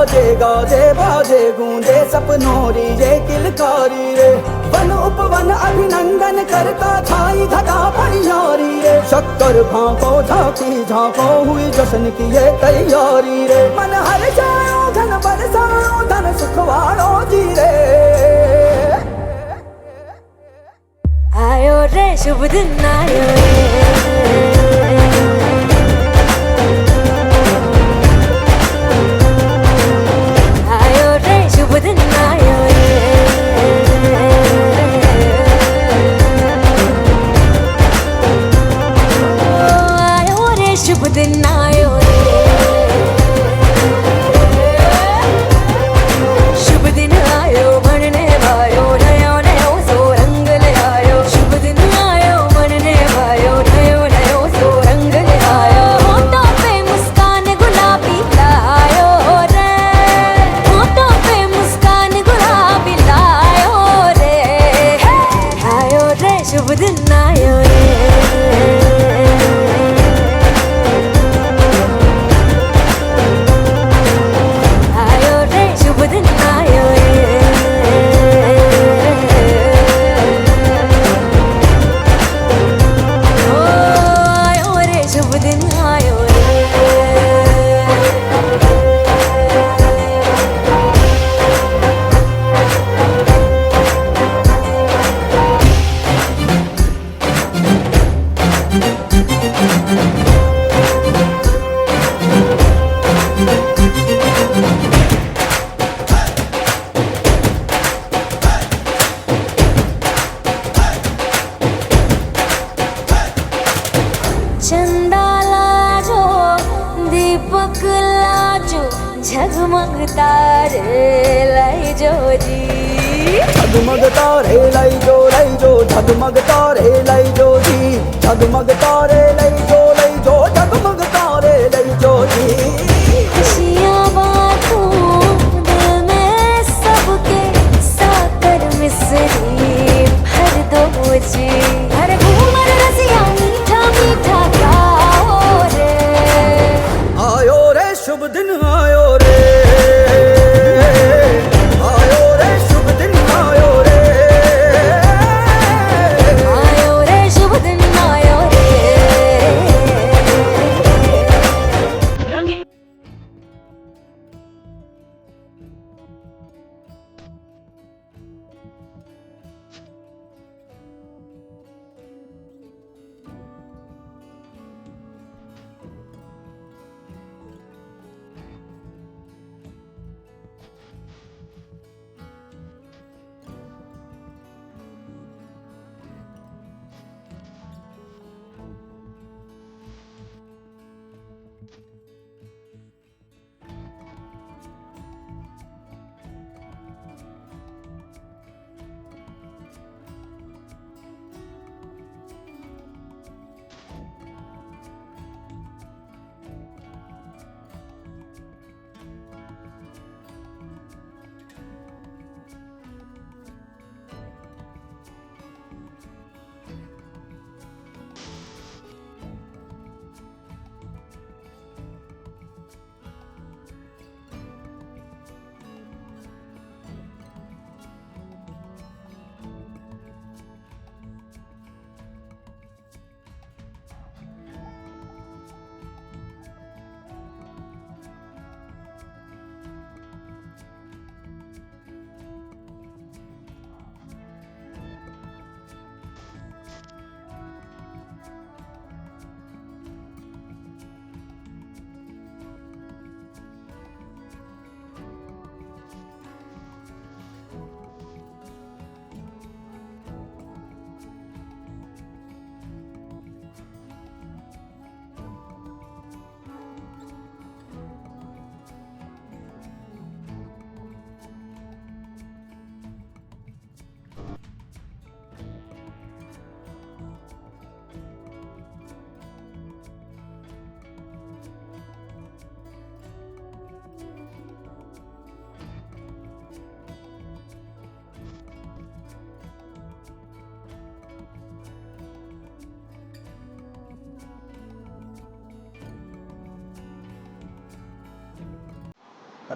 बाजे गाजे बाजे गूंजे सपनों री ये किलकारी रे। वन उपवन अभिनंदन करता छाई घटा परियारी रे। शक्कर भांको झांकी झांको हुई जश्न की ये तैयारी रे। मन हर जाओ धन बरसाओ धन सुखवाड़ो जी रे। आयो रे शुभ दिन आयो रे। आयो रे शुभ दिन आयो रे। आयो रे शुभ दिन आयो रे। शुभ दिन आयो बनने वायो नयो नयो सो रंग ले आयो। शुभ दिन आयो बनने वायो नयो नयो सो रंग ले आयो। होठों पे मुस्कान गुलाबी लायो रे। होठों पे मुस्कान गुलाबी लायो रे। आयो रे शुभ दिन आयो रे। आयो रे शुभ दिन आयो रे। ओ आयो रे शुभ दिन आयो रे। चंदा लाजो दीपक लाजो झगमग तारे लाई जो जी। झगमग तारे लाई जो झगमग तारे लाई जो जी। झगमग तारे लाई जो झगमग तारे लाई जो जी। खुशियाँ बांटूं दिल में सबके साकर मिसरी भर दो जी। हर घूमर रसिया मीठा मीठा गाओ रे। आयो रे शुभ दिन आयो रे। आयो रे शुभ दिन आयो रे। आयो रे शुभ दिन आयो रे।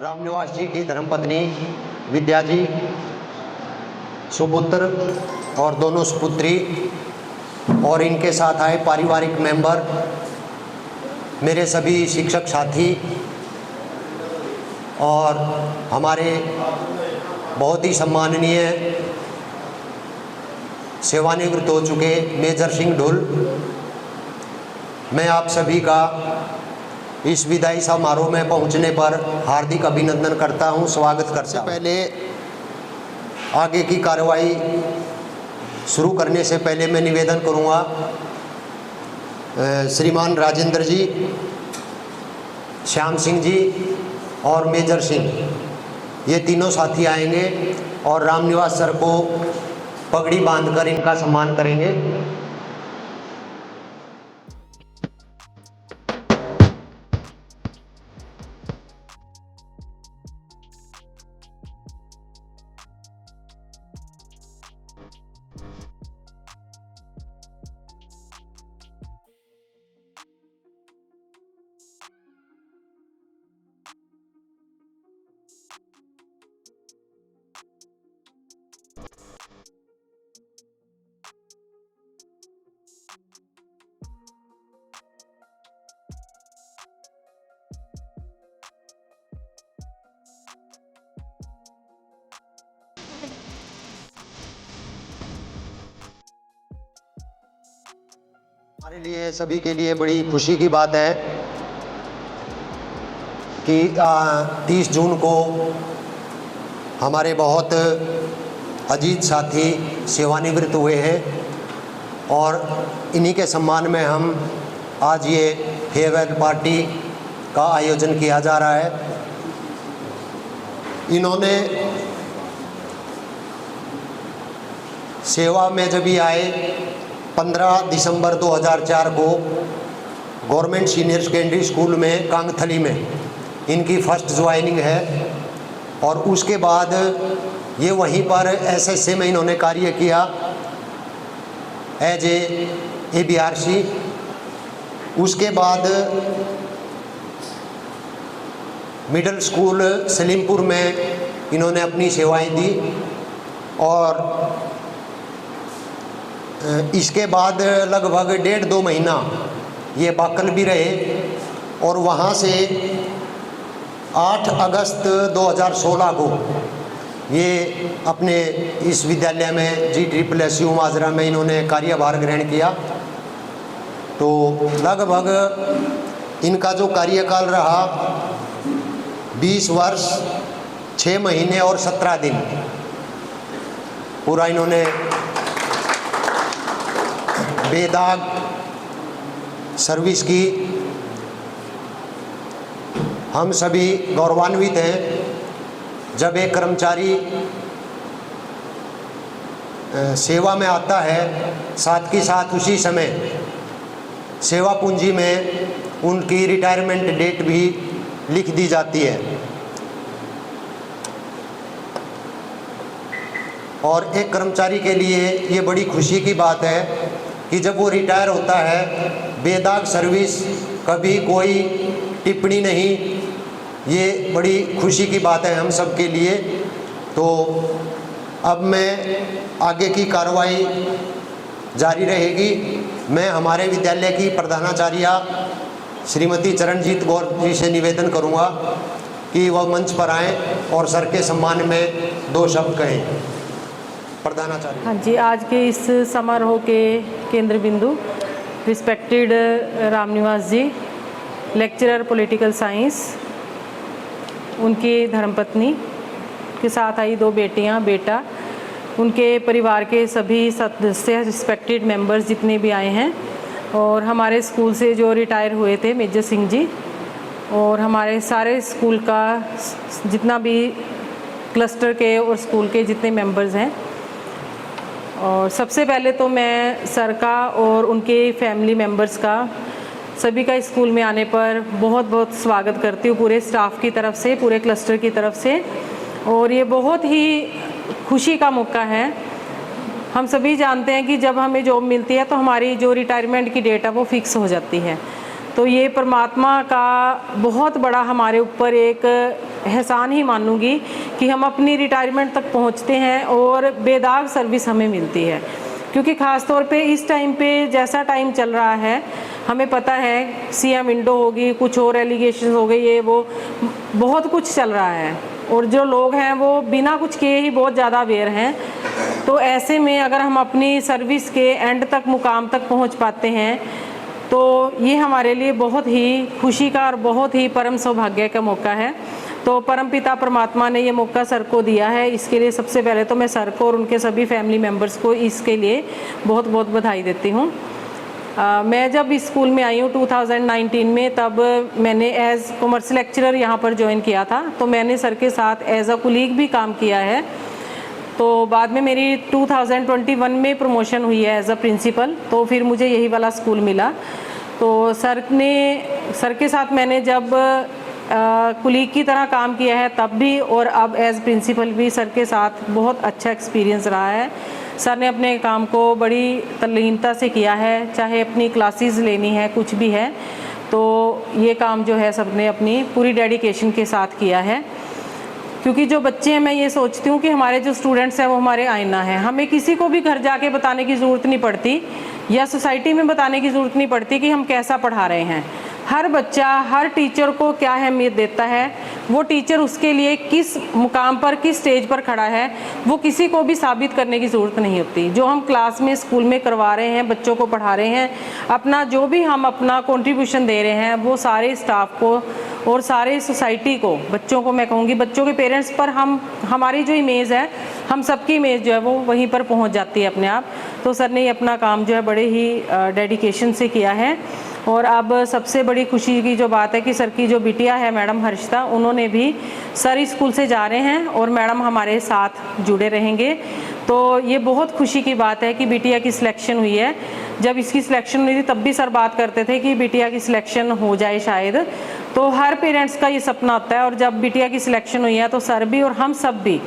रामनिवास जी की धर्मपत्नी विद्या जी, सुपुत्र और दोनों सुपुत्री और इनके साथ आए पारिवारिक मेंबर, मेरे सभी शिक्षक साथी और हमारे बहुत ही सम्माननीय सेवानिवृत्त हो चुके मेजर सिंह ढुल, मैं आप सभी का इस विदाई समारोह में पहुंचने पर हार्दिक अभिनंदन करता हूं, स्वागत करता हूं। पहले आगे की कार्रवाई शुरू करने से पहले मैं निवेदन करूंगा, श्रीमान राजेंद्र जी, श्याम सिंह जी और मेजर सिंह, ये तीनों साथी आएंगे और रामनिवास सर को पगड़ी बांधकर इनका सम्मान करेंगे। हमारे लिए, सभी के लिए बड़ी खुशी की बात है कि 30 जून को हमारे बहुत अजीज साथी सेवानिवृत्त हुए हैं और इन्हीं के सम्मान में हम आज ये फेयरवेल पार्टी का आयोजन किया जा रहा है। इन्होंने सेवा में जब ही आए 15 दिसंबर 2004 को गवर्नमेंट सीनियर सेकेंडरी स्कूल में कांगथली में इनकी फर्स्ट ज्वाइनिंग है और उसके बाद ये वहीं पर एसएसए में इन्होंने कार्य किया एज ए बीआरसी। उसके बाद मिडिल स्कूल सलीमपुर में इन्होंने अपनी सेवाएं दी और इसके बाद लगभग 1.5-2 महीना ये बाकल भी रहे और वहाँ से 8 अगस्त 2016 को ये अपने इस विद्यालय में GSSU माजरा में इन्होंने कार्यभार ग्रहण किया। तो लगभग इनका जो कार्यकाल रहा 20 वर्ष 6 महीने और 17 दिन पूरा इन्होंने बेदाग सर्विस की। हम सभी गौरवान्वित हैं जब एक कर्मचारी सेवा में आता है, साथ के साथ उसी समय सेवा पूंजी में उनकी रिटायरमेंट डेट भी लिख दी जाती है और एक कर्मचारी के लिए ये बड़ी खुशी की बात है कि जब वो रिटायर होता है, बेदाग सर्विस, कभी कोई टिप्पणी नहीं, ये बड़ी खुशी की बात है हम सब के लिए। तो अब मैं आगे की कार्रवाई जारी रहेगी। मैं हमारे विद्यालय की प्रधानाचार्या श्रीमती चरणजीत गौर जी से निवेदन करूंगा कि वह मंच पर आएँ और सर के सम्मान में 2 शब्द कहें। प्रधानाचार्य। हाँ जी, आज के इस समारोह के केंद्र बिंदु रिस्पेक्टेड रामनिवास जी, लेक्चरर पॉलिटिकल साइंस, उनकी धर्मपत्नी के साथ आई 2 बेटियां, बेटा, उनके परिवार के सभी सदस्य, रिस्पेक्टेड मेंबर्स जितने भी आए हैं और हमारे स्कूल से जो रिटायर हुए थे मेजर सिंह जी और हमारे सारे स्कूल का जितना भी क्लस्टर के और स्कूल के जितने मेंबर्स हैं। और सबसे पहले तो मैं सर का और उनके फैमिली मेंबर्स का सभी का स्कूल में आने पर बहुत बहुत स्वागत करती हूँ, पूरे स्टाफ की तरफ से, पूरे क्लस्टर की तरफ से। और ये बहुत ही खुशी का मौका है। हम सभी जानते हैं कि जब हमें जॉब मिलती है तो हमारी जो रिटायरमेंट की डेट है वो फिक्स हो जाती है। तो ये परमात्मा का बहुत बड़ा हमारे ऊपर एक एहसान ही मानूंगी कि हम अपनी रिटायरमेंट तक पहुंचते हैं और बेदाग सर्विस हमें मिलती है। क्योंकि ख़ास तौर पे इस टाइम पे जैसा टाइम चल रहा है, हमें पता है सीएम विंडो होगी, कुछ और एलिगेशन हो गई, ये वो बहुत कुछ चल रहा है और जो लोग हैं वो बिना कुछ किए ही बहुत ज़्यादा अवेयर हैं। तो ऐसे में अगर हम अपनी सर्विस के एंड तक, मुकाम तक पहुंच पाते हैं तो ये हमारे लिए बहुत ही खुशी का और बहुत ही परम सौभाग्य का मौका है। तो परमपिता परमात्मा ने ये मौका सर को दिया है, इसके लिए सबसे पहले तो मैं सर को और उनके सभी फैमिली मेम्बर्स को इसके लिए बहुत बहुत बधाई देती हूँ। मैं जब इस स्कूल में आई हूँ 2019 में, तब मैंने एज़ कॉमर्स लेक्चरर यहाँ पर ज्वाइन किया था। तो मैंने सर के साथ एज़ अ कुलीग भी काम किया है। तो बाद में मेरी 2021 में प्रमोशन हुई है एज़ अ प्रिंसिपल, तो फिर मुझे यही वाला स्कूल मिला। तो सर के साथ मैंने जब कुलीग की तरह काम किया है तब भी, और अब एज़ प्रिंसिपल भी सर के साथ बहुत अच्छा एक्सपीरियंस रहा है। सर ने अपने काम को बड़ी तल्लीनता से किया है, चाहे अपनी क्लासेस लेनी है, कुछ भी है, तो ये काम जो है सब ने अपनी पूरी डेडिकेशन के साथ किया है। क्योंकि जो बच्चे हैं, मैं ये सोचती हूँ कि हमारे जो स्टूडेंट्स हैं वो हमारे आईना है। हमें किसी को भी घर जाके बताने की ज़रूरत नहीं पड़ती या सोसाइटी में बताने की ज़रूरत नहीं पड़ती कि हम कैसा पढ़ा रहे हैं। हर बच्चा हर टीचर को क्या अहमियत देता है, वो टीचर उसके लिए किस मुकाम पर, किस स्टेज पर खड़ा है, वो किसी को भी साबित करने की ज़रूरत नहीं होती। जो हम क्लास में, स्कूल में करवा रहे हैं, बच्चों को पढ़ा रहे हैं, अपना जो भी हम अपना कंट्रीब्यूशन दे रहे हैं, वो सारे स्टाफ को और सारे सोसाइटी को, बच्चों को, मैं कहूँगी बच्चों के पेरेंट्स पर, हमारी जो इमेज है, हम सबकी इमेज जो है वो वहीं पर पहुँच जाती है अपने आप। तो सर ने अपना काम जो है बड़े ही डेडिकेशन से किया है। और अब सबसे बड़ी खुशी की जो बात है कि सर की जो बिटिया है मैडम हर्षिता, उन्होंने भी सर स्कूल से जा रहे हैं और मैडम हमारे साथ जुड़े रहेंगे। तो ये बहुत खुशी की बात है कि बिटिया की सिलेक्शन हुई है। जब इसकी सिलेक्शन हुई थी तब भी सर बात करते थे कि बिटिया की सिलेक्शन हो जाए शायद, तो हर पेरेंट्स का ये सपना होता है। और जब बिटिया की सिलेक्शन हुई है तो सर भी और हम सब भी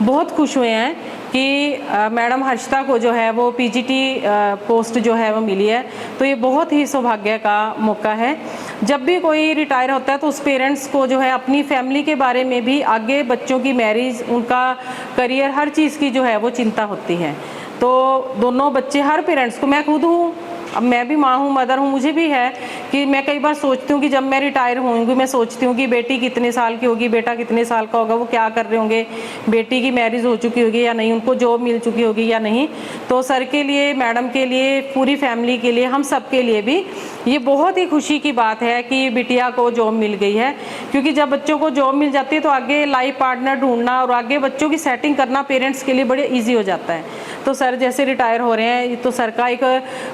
बहुत खुश हुए हैं कि मैडम हर्षिता को जो है वो पीजीटी पोस्ट जो है वो मिली है। तो ये बहुत ही सौभाग्य का मौका है। जब भी कोई रिटायर होता है तो उस पेरेंट्स को जो है अपनी फैमिली के बारे में भी, आगे बच्चों की मैरिज, उनका करियर, हर चीज़ की जो है वो चिंता होती है। तो दोनों बच्चे, हर पेरेंट्स को, मैं खुद हूँ, अब मैं भी माँ हूँ, मदर हूँ, मुझे भी है कि मैं कई बार सोचती हूँ कि जब मैं रिटायर होंगी, मैं सोचती हूँ कि बेटी कितने साल की होगी, बेटा कितने साल का होगा, वो क्या कर रहे होंगे, बेटी की मैरिज हो चुकी होगी या नहीं, उनको जॉब मिल चुकी होगी या नहीं। तो सर के लिए, मैडम के लिए, पूरी फैमिली के लिए, हम सब के लिए भी ये बहुत ही खुशी की बात है कि बिटिया को जॉब मिल गई है। क्योंकि जब बच्चों को जॉब मिल जाती है तो आगे लाइफ पार्टनर ढूंढना और आगे बच्चों की सेटिंग करना पेरेंट्स के लिए बड़े ईजी हो जाता है। तो सर जैसे रिटायर हो रहे हैं, तो सर का एक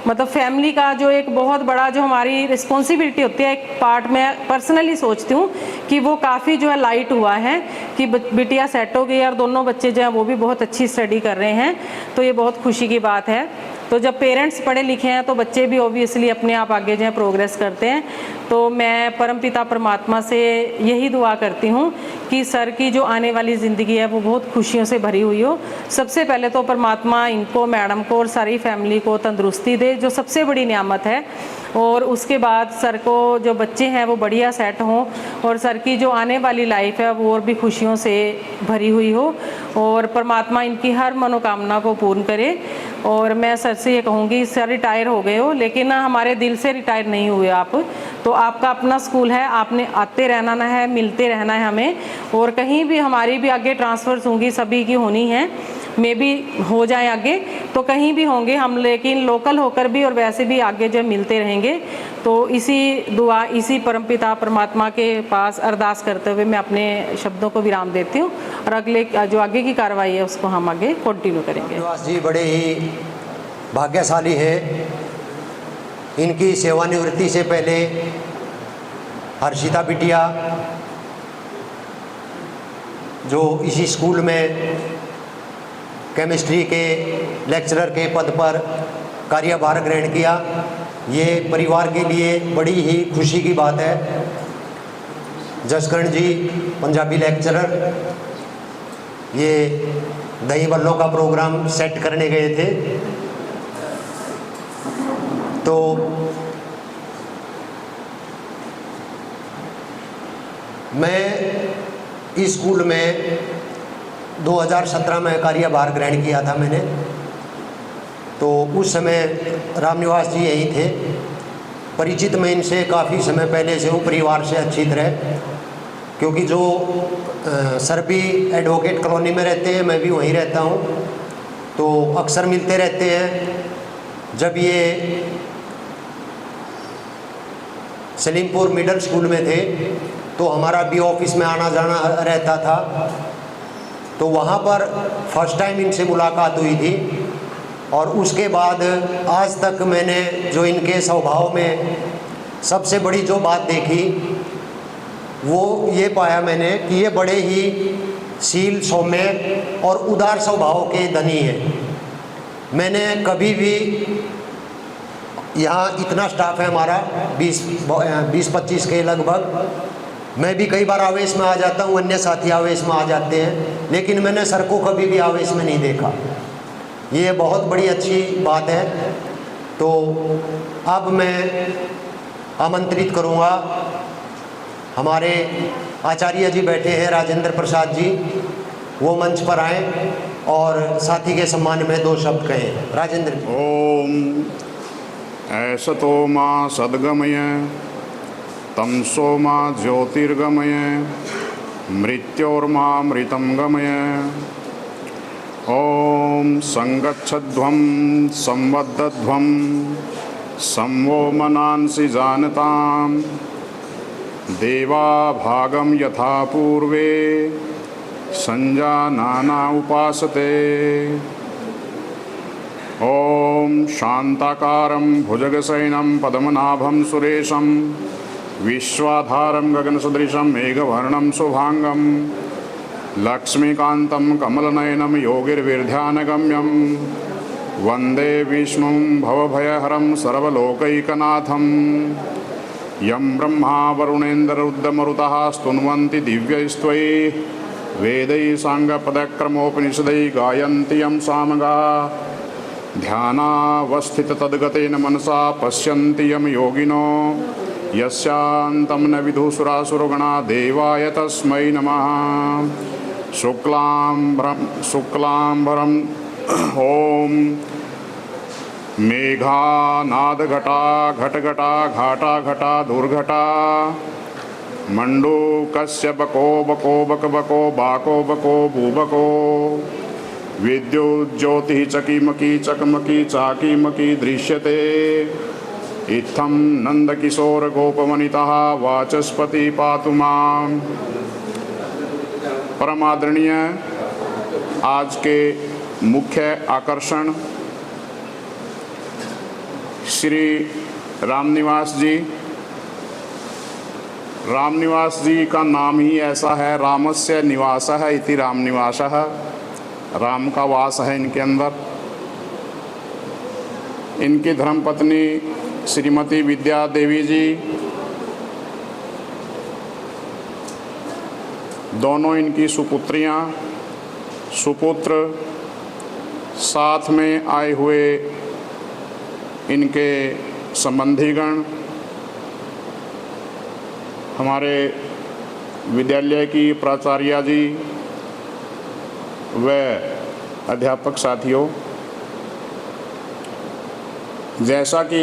मतलब फैमिली का जो एक बहुत बड़ा जो हमारी रिस्पॉन्सिबिलिटी होती है, एक पार्ट में पर्सनली सोचती हूँ कि वो काफ़ी जो है लाइट हुआ है कि बिटिया सेट हो गई और दोनों बच्चे जो हैं वो भी बहुत अच्छी स्टडी कर रहे हैं। तो ये बहुत खुशी की बात है। तो जब पेरेंट्स पढ़े लिखे हैं तो बच्चे भी ऑब्वियसली अपने आप आगे जो है प्रोग्रेस करते हैं। तो मैं परमपिता परमात्मा से यही दुआ करती हूँ कि सर की जो आने वाली ज़िंदगी है वो बहुत खुशियों से भरी हुई हो। सबसे पहले तो परमात्मा इनको, मैडम को और सारी फैमिली को तंदुरुस्ती दे, जो सबसे बड़ी नियामत है। और उसके बाद सर को जो बच्चे हैं वो बढ़िया सेट हों और सर की जो आने वाली लाइफ है वो और भी खुशियों से भरी हुई हो और परमात्मा इनकी हर मनोकामना को पूर्ण करे। और मैं सर से ये कहूँगी, सर रिटायर हो गए हो लेकिन हमारे दिल से रिटायर नहीं हुए आप। तो आपका अपना स्कूल है, आपने आते रहना है, मिलते रहना है हमें। और कहीं भी हमारी भी आगे ट्रांसफ़र्स होंगी, सभी की होनी है, मे भी हो जाए आगे, तो कहीं भी होंगे हम, लेकिन लोकल होकर भी और वैसे भी आगे जो मिलते रहेंगे। तो इसी दुआ, इसी परमपिता परमात्मा के पास अरदास करते हुए मैं अपने शब्दों को विराम देती हूँ और अगले जो आगे की कार्रवाई है उसको हम आगे कंटिन्यू करेंगे। रामनिवास जी बड़े ही भाग्यशाली है। इनकी सेवानिवृत्ति से पहले हर्षिता बिटिया जो इसी स्कूल में केमिस्ट्री के लेक्चरर के पद पर कार्यभार ग्रहण किया, ये परिवार के लिए बड़ी ही खुशी की बात है। जसकरण जी पंजाबी लेक्चरर, ये दही बल्लों का प्रोग्राम सेट करने गए थे, तो मैं इस स्कूल में 2017 में कार्यभार ग्रहण किया था मैंने। तो उस समय रामनिवास जी यही थे। परिचित मैं इनसे काफ़ी समय पहले से हूँ, परिवार से अच्छी तरह, क्योंकि जो सर भी एडवोकेट कॉलोनी में रहते हैं, मैं भी वहीं रहता हूँ, तो अक्सर मिलते रहते हैं। जब ये सलीमपुर मिडिल स्कूल में थे तो हमारा भी ऑफिस में आना जाना रहता था, तो वहाँ पर फर्स्ट टाइम इनसे मुलाकात हुई थी। और उसके बाद आज तक मैंने जो इनके स्वभाव में सबसे बड़ी जो बात देखी वो ये पाया मैंने कि ये बड़े ही शील, सौम्य और उदार स्वभाव के धनी हैं। मैंने कभी भी, यहाँ इतना स्टाफ है हमारा 20-25 के लगभग, मैं भी कई बार आवेश में आ जाता हूँ, अन्य साथी आवेश में आ जाते हैं, लेकिन मैंने सर को कभी भी आवेश में नहीं देखा। ये बहुत बड़ी अच्छी बात है। तो अब मैं आमंत्रित करूँगा, हमारे आचार्य जी बैठे हैं राजेंद्र प्रसाद जी, वो मंच पर आएँ और साथी के सम्मान में 2 शब्द कहें। राजेंद्र। ओम ऐसतो मां सद्गमय तमसो मां ज्योतिर्गमय मृत्योर्मामृतं गमय। ओम संगच्छध्वं संवद्धध्वं संवो मनांसि जानताम् देवा भागं यथा पूर्वे संजानाना उपासते। ओम शांताकारं भुजगशयनं पद्मनाभं सुरेशं विश्वाधारं गगनसदृशं मेघवर्णं शुभांगं लक्ष्मीकान्तं कमलनयनं योगिर्विध्यानगम्यं वन्दे विष्णुं भवभयहरं सर्वलोकैकनाथं। यं ब्रह्मा वरुणेन्द्ररुद्रमरुतः स्तुन्वन्ति दिव्यैस्त्वैः वेदैः साङ्गपदक्रमोपनिषदैः गायन्ति यं सामगाः। ध्यानावस्थिततद्गतेन मनसा पश्यन्ति यं योगिनो यस्यान्तं न विदुसुरासुरगणा देवाय तस्मै नमः। शुक्लाम्बरं ॐ मेघानादघटा घटघटा घाटा घटा दुर्घटा मंडूकस्य बको बको बकबको बाको बको बूबको विद्युज्योतिः चकीमकी चकमकी चाकीमकी दृश्यते। इत्थं नंदकिशोर गोपवनितः वाचस्पति पातु माम्। परमादरणीय आज के मुख्य आकर्षण श्री रामनिवास जी। रामनिवास जी का नाम ही ऐसा है, रामस्य निवासः इति रामनिवासः, राम का वास है इनके अंदर। इनकी धर्मपत्नी श्रीमती विद्या देवी जी, दोनों इनकी सुपुत्रियां, सुपुत्र, साथ में आए हुए इनके संबंधीगण, हमारे विद्यालय की प्राचार्या जी व अध्यापक साथियों, जैसा कि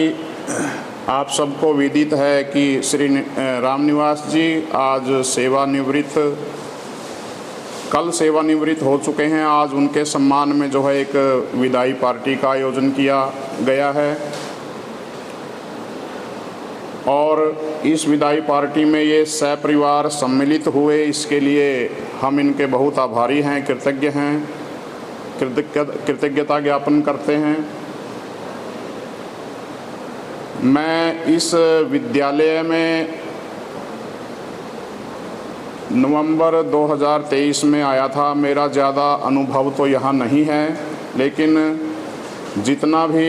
आप सबको विदित है कि श्री रामनिवास जी आज कल सेवानिवृत्त हो चुके हैं। आज उनके सम्मान में जो है एक विदाई पार्टी का आयोजन किया गया है और इस विदाई पार्टी में ये सपरिवार सम्मिलित हुए, इसके लिए हम इनके बहुत आभारी हैं, कृतज्ञ हैं, कृतज्ञता ज्ञापन करते हैं। मैं इस विद्यालय में नवंबर 2023 में आया था। मेरा ज़्यादा अनुभव तो यहाँ नहीं है, लेकिन जितना भी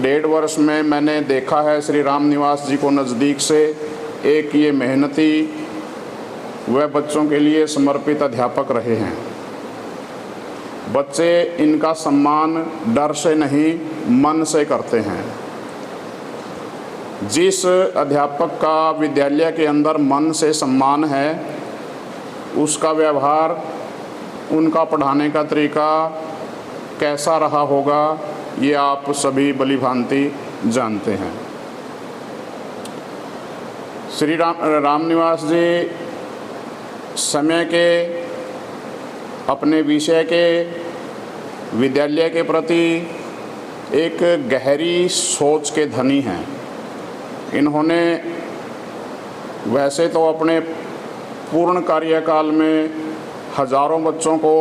1.5 वर्ष में मैंने देखा है श्री रामनिवास जी को नज़दीक से, एक ये मेहनती व बच्चों के लिए समर्पित अध्यापक रहे हैं। बच्चे इनका सम्मान डर से नहीं, मन से करते हैं। जिस अध्यापक का विद्यालय के अंदर मन से सम्मान है, उसका व्यवहार, उनका पढ़ाने का तरीका कैसा रहा होगा, ये आप सभी भली भांति जानते हैं। श्री रामनिवास जी समय के, अपने विषय के, विद्यालय के प्रति एक गहरी सोच के धनी हैं। इन्होंने वैसे तो अपने पूर्ण कार्यकाल में हजारों बच्चों को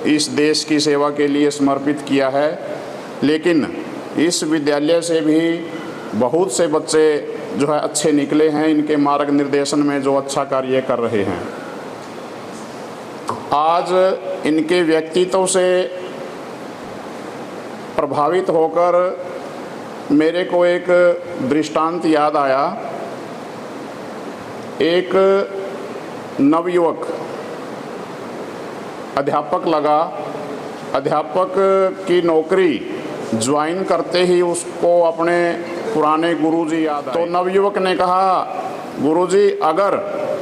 इस देश की सेवा के लिए समर्पित किया है, लेकिन इस विद्यालय से भी बहुत से बच्चे जो है अच्छे निकले हैं, इनके मार्ग निर्देशन में जो अच्छा कार्य कर रहे हैं। आज इनके व्यक्तित्व से प्रभावित होकर मेरे को एक दृष्टांत याद आया। एक नवयुवक अध्यापक लगा, अध्यापक की नौकरी ज्वाइन करते ही उसको अपने पुराने गुरुजी याद आए। तो नवयुवक ने कहा, गुरुजी अगर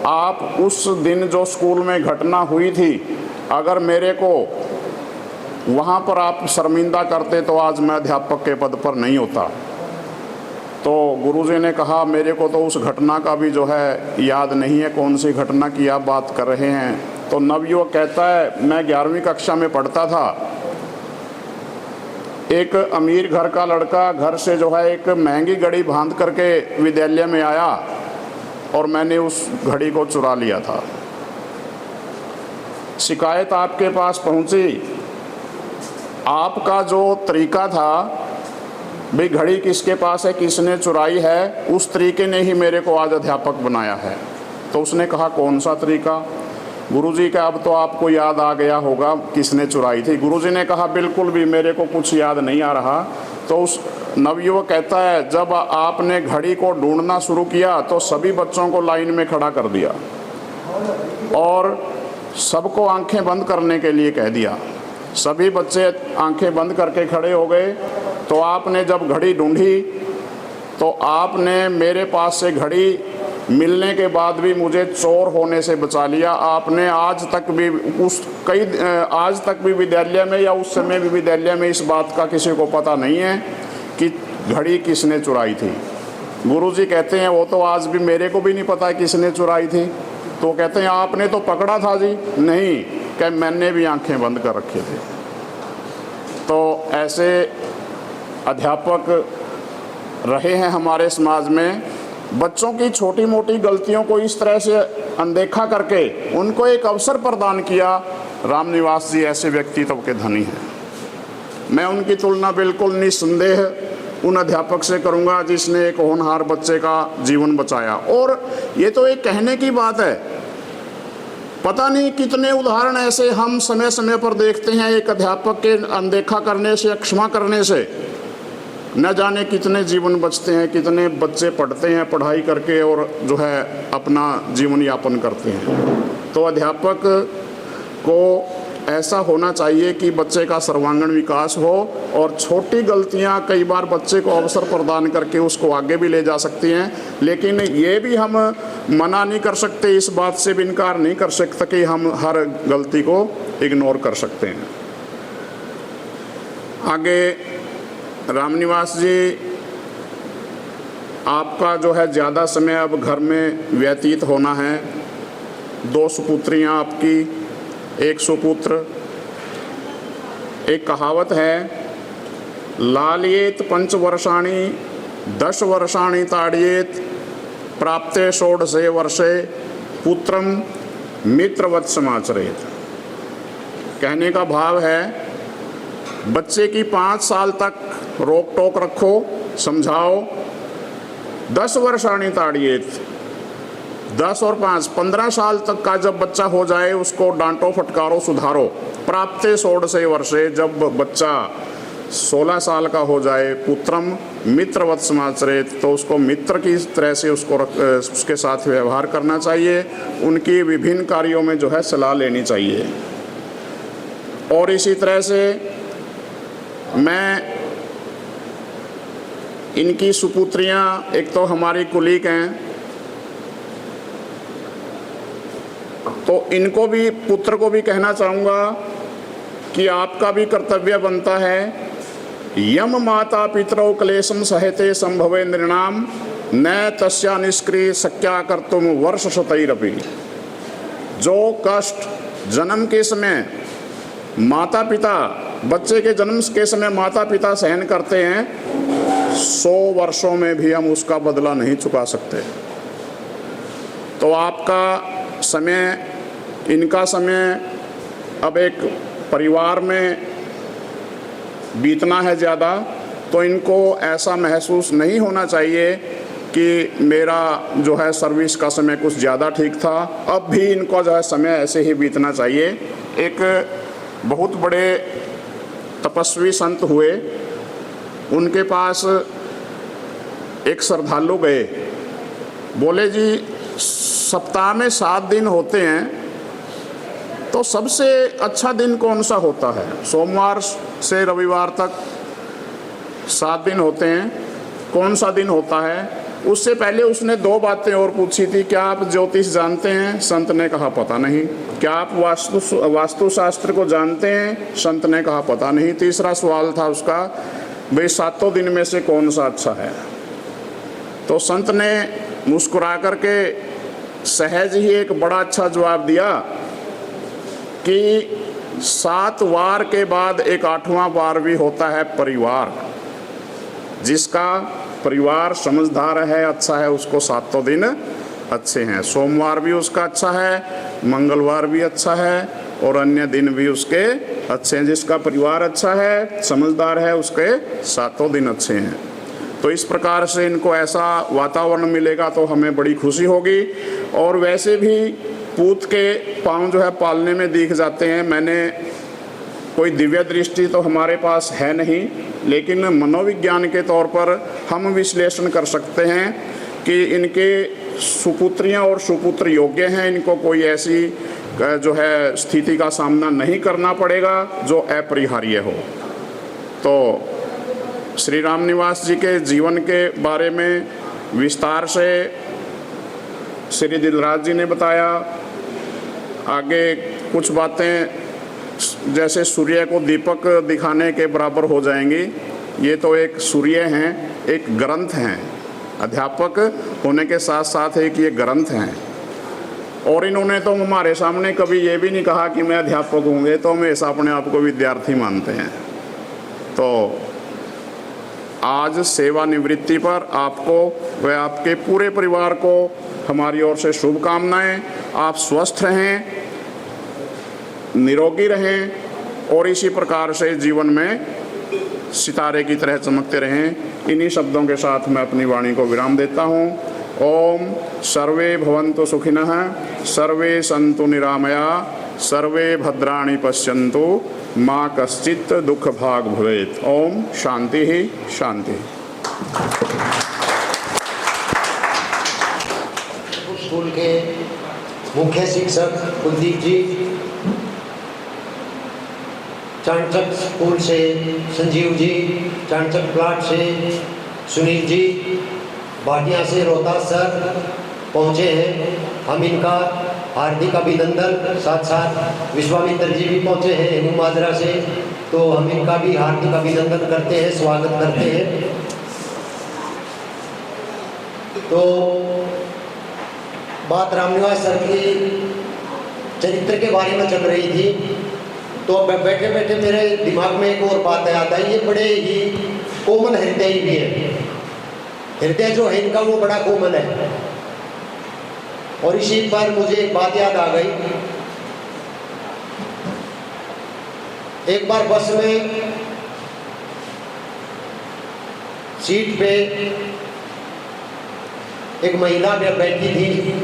आप उस दिन जो स्कूल में घटना हुई थी, अगर मेरे को वहाँ पर आप शर्मिंदा करते तो आज मैं अध्यापक के पद पर नहीं होता। तो गुरुजी ने कहा, मेरे को तो उस घटना का भी जो है याद नहीं है, कौन सी घटना की आप बात कर रहे हैं। तो नवयुवक कहता है, मैं 11वीं कक्षा में पढ़ता था, एक अमीर घर का लड़का घर से जो है एक महंगी घड़ी बांध करके विद्यालय में आया और मैंने उस घड़ी को चुरा लिया था। शिकायत आपके पास पहुंची, आपका जो तरीका था भाई घड़ी किसके पास है, किसने चुराई है, उस तरीके ने ही मेरे को आज अध्यापक बनाया है। तो उसने कहा, कौन सा तरीका? गुरुजी का अब तो आपको याद आ गया होगा किसने चुराई थी। गुरुजी ने कहा, बिल्कुल भी मेरे को कुछ याद नहीं आ रहा। तो उस नवयुवक कहता है, जब आपने घड़ी को ढूंढना शुरू किया तो सभी बच्चों को लाइन में खड़ा कर दिया और सबको आंखें बंद करने के लिए कह दिया। सभी बच्चे आंखें बंद करके खड़े हो गए। तो आपने जब घड़ी ढूंढी तो आपने मेरे पास से घड़ी मिलने के बाद भी मुझे चोर होने से बचा लिया। आपने आज तक भी विद्यालय में या उस समय भी विद्यालय में इस बात का किसी को पता नहीं है कि घड़ी किसने चुराई थी। गुरुजी कहते हैं, वो तो आज भी मेरे को भी नहीं पता किसने चुराई थी। तो कहते हैं, आपने तो पकड़ा था जी। नहीं, क्या मैंने भी आंखें बंद कर रखे थे। तो ऐसे अध्यापक रहे हैं हमारे समाज में। बच्चों की छोटी मोटी गलतियों को इस तरह से अनदेखा करके उनको एक अवसर प्रदान किया। रामनिवास जी ऐसे व्यक्तित्व के धनी हैं। मैं उनकी तुलना बिल्कुल निस्संदेह उन अध्यापक से करूंगा जिसने एक होनहार बच्चे का जीवन बचाया। और ये तो एक कहने की बात है, पता नहीं कितने उदाहरण ऐसे हम समय समय पर देखते हैं। एक अध्यापक के अनदेखा करने से, क्षमा करने से न जाने कितने जीवन बचते हैं, कितने बच्चे पढ़ते हैं पढ़ाई करके और जो है अपना जीवन यापन करते हैं। तो अध्यापक को ऐसा होना चाहिए कि बच्चे का सर्वांगीण विकास हो और छोटी गलतियां कई बार बच्चे को अवसर प्रदान करके उसको आगे भी ले जा सकती हैं। लेकिन ये भी हम मना नहीं कर सकते, इस बात से भी इनकार नहीं कर सकते कि हम हर गलती को इग्नोर कर सकते हैं। आगे रामनिवास जी, आपका जो है ज़्यादा समय अब घर में व्यतीत होना है। 2 सुपुत्रियाँ आपकी, 1 सुपुत्र। एक कहावत है, लालयेत 5 वर्षाणि 10 वर्षाणि ताड़येत प्राप्ते 16 वर्षे पुत्रम मित्रवत समाचरेत। कहने का भाव है, बच्चे की 5 साल तक रोक टोक रखो, समझाओ। 10 वर्षाणि ताड़येत, 10 और 5 15 साल तक का जब बच्चा हो जाए उसको डांटो, फटकारो, सुधारो। प्राप्ते 16 वर्षे, जब बच्चा 16 साल का हो जाए, पुत्रम मित्रवत समाचरेत, तो उसको मित्र की तरह से उसके साथ व्यवहार करना चाहिए। उनकी विभिन्न कार्यों में जो है सलाह लेनी चाहिए। और इसी तरह से मैं इनकी सुपुत्रियाँ, एक तो हमारी कुलीग हैं, तो इनको भी, पुत्र को भी कहना चाहूँगा कि आपका भी कर्तव्य बनता है, यम माता पितरौ क्लेशम सहते संभवे नृणाम न तस्या निष्क्रिय शक्या कर्तुम वर्ष शतैरपि। जो कष्ट जन्म के समय माता पिता, बच्चे के जन्म के समय माता पिता सहन करते हैं, 100 वर्षों में भी हम उसका बदला नहीं चुका सकते। तो आपका समय, इनका समय अब एक परिवार में बीतना है ज़्यादा, तो इनको ऐसा महसूस नहीं होना चाहिए कि मेरा जो है सर्विस का समय कुछ ज़्यादा ठीक था। अब भी इनको जो है समय ऐसे ही बीतना चाहिए। एक बहुत बड़े तपस्वी संत हुए, उनके पास एक श्रद्धालु गए, बोले जी सप्ताह में 7 दिन होते हैं, तो सबसे अच्छा दिन कौन सा होता है? सोमवार से रविवार तक 7 दिन होते हैं, कौन सा दिन होता है? उससे पहले उसने 2 बातें और पूछी थी। क्या आप ज्योतिष जानते हैं? संत ने कहा पता नहीं। क्या आप वास्तुशास्त्र को जानते हैं? संत ने कहा पता नहीं। तीसरा सवाल था उसका, भाई 7 दिन में से कौन सा अच्छा है? तो संत ने मुस्कुरा करके सहज ही एक बड़ा अच्छा जवाब दिया कि 7 वार के बाद एक 8वां वार भी होता है परिवार। जिसका परिवार समझदार है, अच्छा है, उसको 7 दिन अच्छे हैं। सोमवार भी उसका अच्छा है, मंगलवार भी अच्छा है और अन्य दिन भी उसके अच्छे हैं। जिसका परिवार अच्छा है, समझदार है, उसके 7 दिन अच्छे हैं। तो इस प्रकार से इनको ऐसा वातावरण मिलेगा तो हमें बड़ी खुशी होगी। और वैसे भी पूत के पाँव जो है पालने में दिख जाते हैं। मैंने कोई दिव्य दृष्टि तो हमारे पास है नहीं, लेकिन मनोविज्ञान के तौर पर हम विश्लेषण कर सकते हैं कि इनके सुपुत्रियां और सुपुत्र योग्य हैं। इनको कोई ऐसी जो है स्थिति का सामना नहीं करना पड़ेगा जो अपरिहार्य हो। तो श्री रामनिवास जी के जीवन के बारे में विस्तार से श्री दिलराज जी ने बताया। आगे कुछ बातें जैसे सूर्य को दीपक दिखाने के बराबर हो जाएंगी। ये तो एक सूर्य हैं, एक ग्रंथ हैं, अध्यापक होने के साथ साथ एक ये ग्रंथ हैं। और इन्होंने तो हमारे सामने कभी ये भी नहीं कहा कि मैं अध्यापक हूँ, तो हमेशा अपने आप को विद्यार्थी मानते हैं। तो आज सेवानिवृत्ति पर आपको व आपके पूरे परिवार को हमारी ओर से शुभकामनाएं। आप स्वस्थ रहें, निरोगी रहें और इसी प्रकार से जीवन में सितारे की तरह चमकते रहें। इन्हीं शब्दों के साथ मैं अपनी वाणी को विराम देता हूँ। ओम सर्वे भवन्तु सुखिनः, सर्वे सन्तु निरामया, सर्वे भद्राणि पश्यन्तु, मा कश्चित् दुःख भाग भवेत्। ओम शांति ही शांति। स्कूल के मुख्य शिक्षक कुलदीप जी, चाणचक स्कूल से संजीव जी, चाणचक प्लाट से सुनील जी, भाटिया से रोहतास सर पहुँचे हैं। हम इनका हार्दिक अभिनंदन, साथ साथ विश्वामित्र जी भी पहुँचे हैं हेमू माजरा से, तो हम इनका भी हार्दिक अभिनंदन करते हैं, स्वागत करते हैं। तो बात रामनिवास सर की चरित्र के बारे में चल रही थी, तो बैठे बैठे मेरे दिमाग में एक और बात आता है। ये बड़े ही कोमल हृदय भी है, हृदय जो है इनका वो बड़ा कोमल है। और इसी पर मुझे एक बात याद आ गई। एक बार बस में सीट पे एक महिला बैठी थी,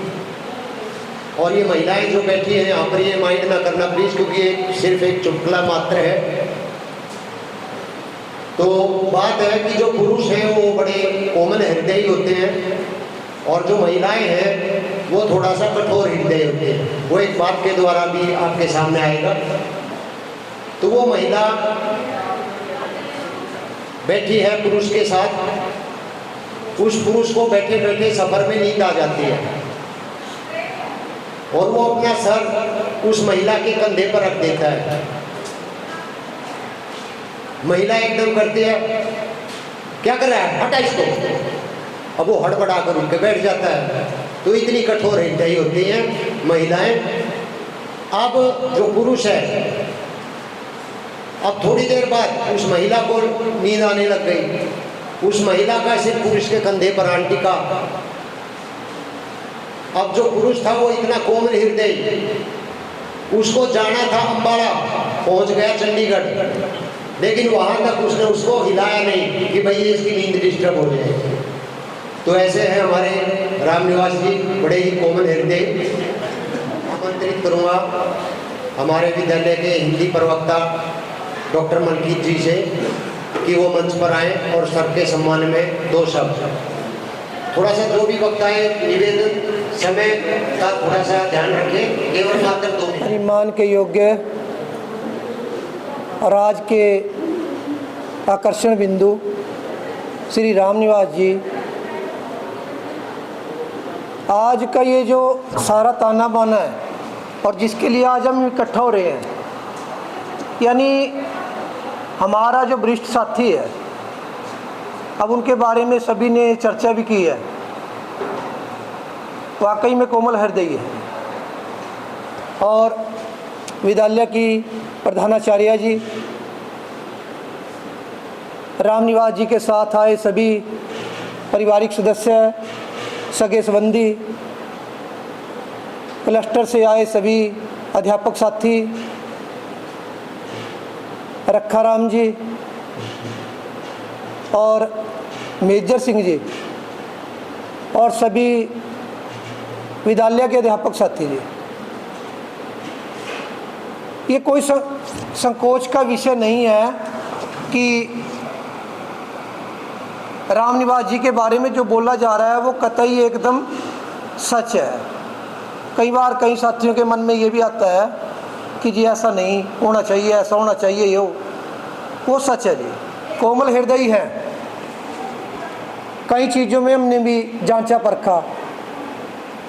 और ये महिलाएं जो बैठी हैं यहाँ पर, ये माइंड ना करना प्लीज, क्योंकि ये सिर्फ एक चुटकुला मात्र है। तो बात है कि जो पुरुष हैं वो बड़े कोमल हृदयी होते हैं, और जो महिलाएं हैं वो थोड़ा सा कठोर हृदय होते हैं। वो एक बात के द्वारा भी आपके सामने आएगा। तो वो महिला बैठी है पुरुष के साथ, उस पुरुष को बैठे बैठे सफर में नींद आ जाती है। और वो अपना सर उस महिला के कंधे पर रख देता है। महिला एकदम करती है, क्या कर रहा है, हटा इसको। अब वो हड़बड़ा कर उठ के बैठ जाता है। तो इतनी कठोर हृदयी होती हैं महिलाएं। अब जो पुरुष है, अब थोड़ी देर बाद उस महिला को नींद आने लग गई। उस महिला का सिर पुरुष के कंधे पर आन टिका। अब जो पुरुष था वो इतना कोमल हृदय, उसको जाना था अम्बाड़ा, पहुंच गया चंडीगढ़, लेकिन वहां तक उसने उसको हिलाया नहीं कि भाई इसकी नींद डिस्टर्ब हो जाए। तो ऐसे हैं हमारे रामनिवास जी, बड़े ही कोमल हृदय। आमंत्रित करूंगा हमारे विद्यालय के हिंदी प्रवक्ता डॉक्टर मलकीत जी से कि वो मंच पर आए और सबके सम्मान में 2 शब्द। थोड़ा सा जो भी वक्ता है निवेदन, समय का थोड़ा सा ध्यान रखें, केवल मात्र 2 मिनट। सम्मान के योग्य और आज के आकर्षण बिंदु श्री रामनिवास जी, आज का ये जो सारा ताना बाना है और जिसके लिए आज हम इकट्ठा हो रहे हैं, यानी हमारा जो वरिष्ठ साथी है, अब उनके बारे में सभी ने चर्चा भी की है, वाकई में कोमल हृदय है। और विद्यालय की प्रधानाचार्य जी, रामनिवास जी के साथ आए सभी पारिवारिक सदस्य, सगे संबंधी, क्लस्टर से आए सभी अध्यापक साथी, रखाराम जी और मेजर सिंह जी और सभी विद्यालय के अध्यापक साथी जी, ये कोई संकोच का विषय नहीं है कि रामनिवास जी के बारे में जो बोला जा रहा है वो कतई एकदम सच है। कई बार कई साथियों के मन में ये भी आता है कि जी ऐसा नहीं होना चाहिए, ऐसा होना चाहिए, ये वो सच है जी, कोमल हृदय है। कई चीज़ों में हमने भी जांचा परखा।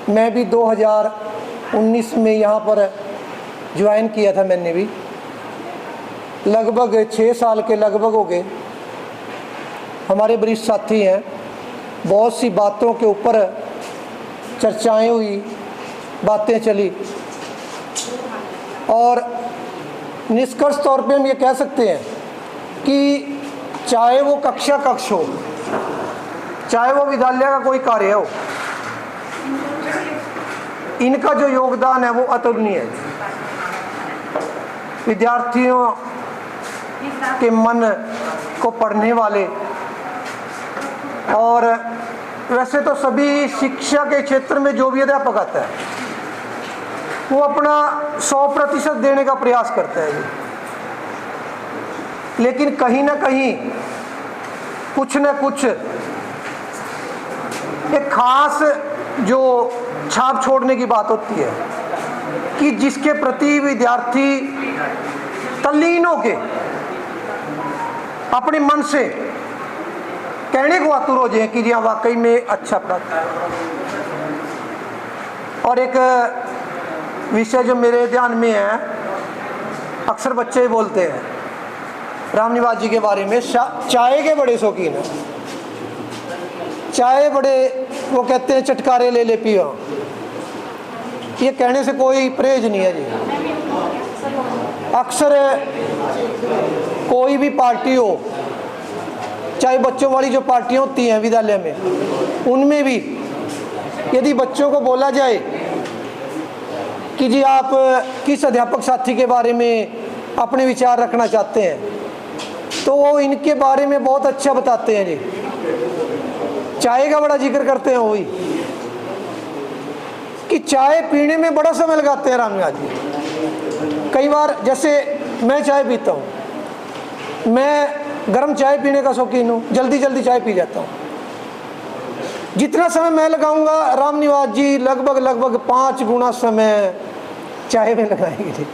मैं भी 2019 में यहाँ पर ज्वाइन किया था, मैंने भी लगभग 6 साल के लगभग हो गए। हमारे वरिष्ठ साथी हैं, बहुत सी बातों के ऊपर चर्चाएं हुई, बातें चली और निष्कर्ष तौर पे हम ये कह सकते हैं कि चाहे वो कक्षा कक्ष हो, चाहे वो विद्यालय का कोई कार्य हो, इनका जो योगदान है वो अतुलनीय है। विद्यार्थियों के मन को पढ़ने वाले और वैसे तो सभी शिक्षा के क्षेत्र में जो भी अध्यापक आता है वो अपना 100% देने का प्रयास करता है, लेकिन कहीं ना कहीं कुछ न कुछ एक खास जो छाप छोड़ने की बात होती है कि जिसके प्रति विद्यार्थी तल्लीन होके अपने मन से कहने को आतुर हो जाए कि जी हाँ वाकई में अच्छा प्राप्त है। और एक विषय जो मेरे ध्यान में है, अक्सर बच्चे बोलते हैं रामनिवास जी के बारे में, चाय के बड़े शौकीन हैं, चाय बड़े, वो कहते हैं चटकारे ले ले पियो। ये कहने से कोई परहेज नहीं है जी। अक्सर कोई भी पार्टी हो, चाहे बच्चों वाली जो पार्टियां होती हैं विद्यालय में, उनमें भी यदि बच्चों को बोला जाए कि जी आप किस अध्यापक साथी के बारे में अपने विचार रखना चाहते हैं, तो वो इनके बारे में बहुत अच्छा बताते हैं जी। चाय का बड़ा जिक्र करते हैं वही कि चाय पीने में बड़ा समय लगाते हैं रामनिवास जी। कई बार जैसे मैं चाय पीता हूँ, मैं गर्म चाय पीने का शौकीन हूँ, जल्दी जल्दी चाय पी जाता हूँ। जितना समय मैं लगाऊंगा रामनिवास जी लगभग 5 गुना समय चाय में लगाएंगे।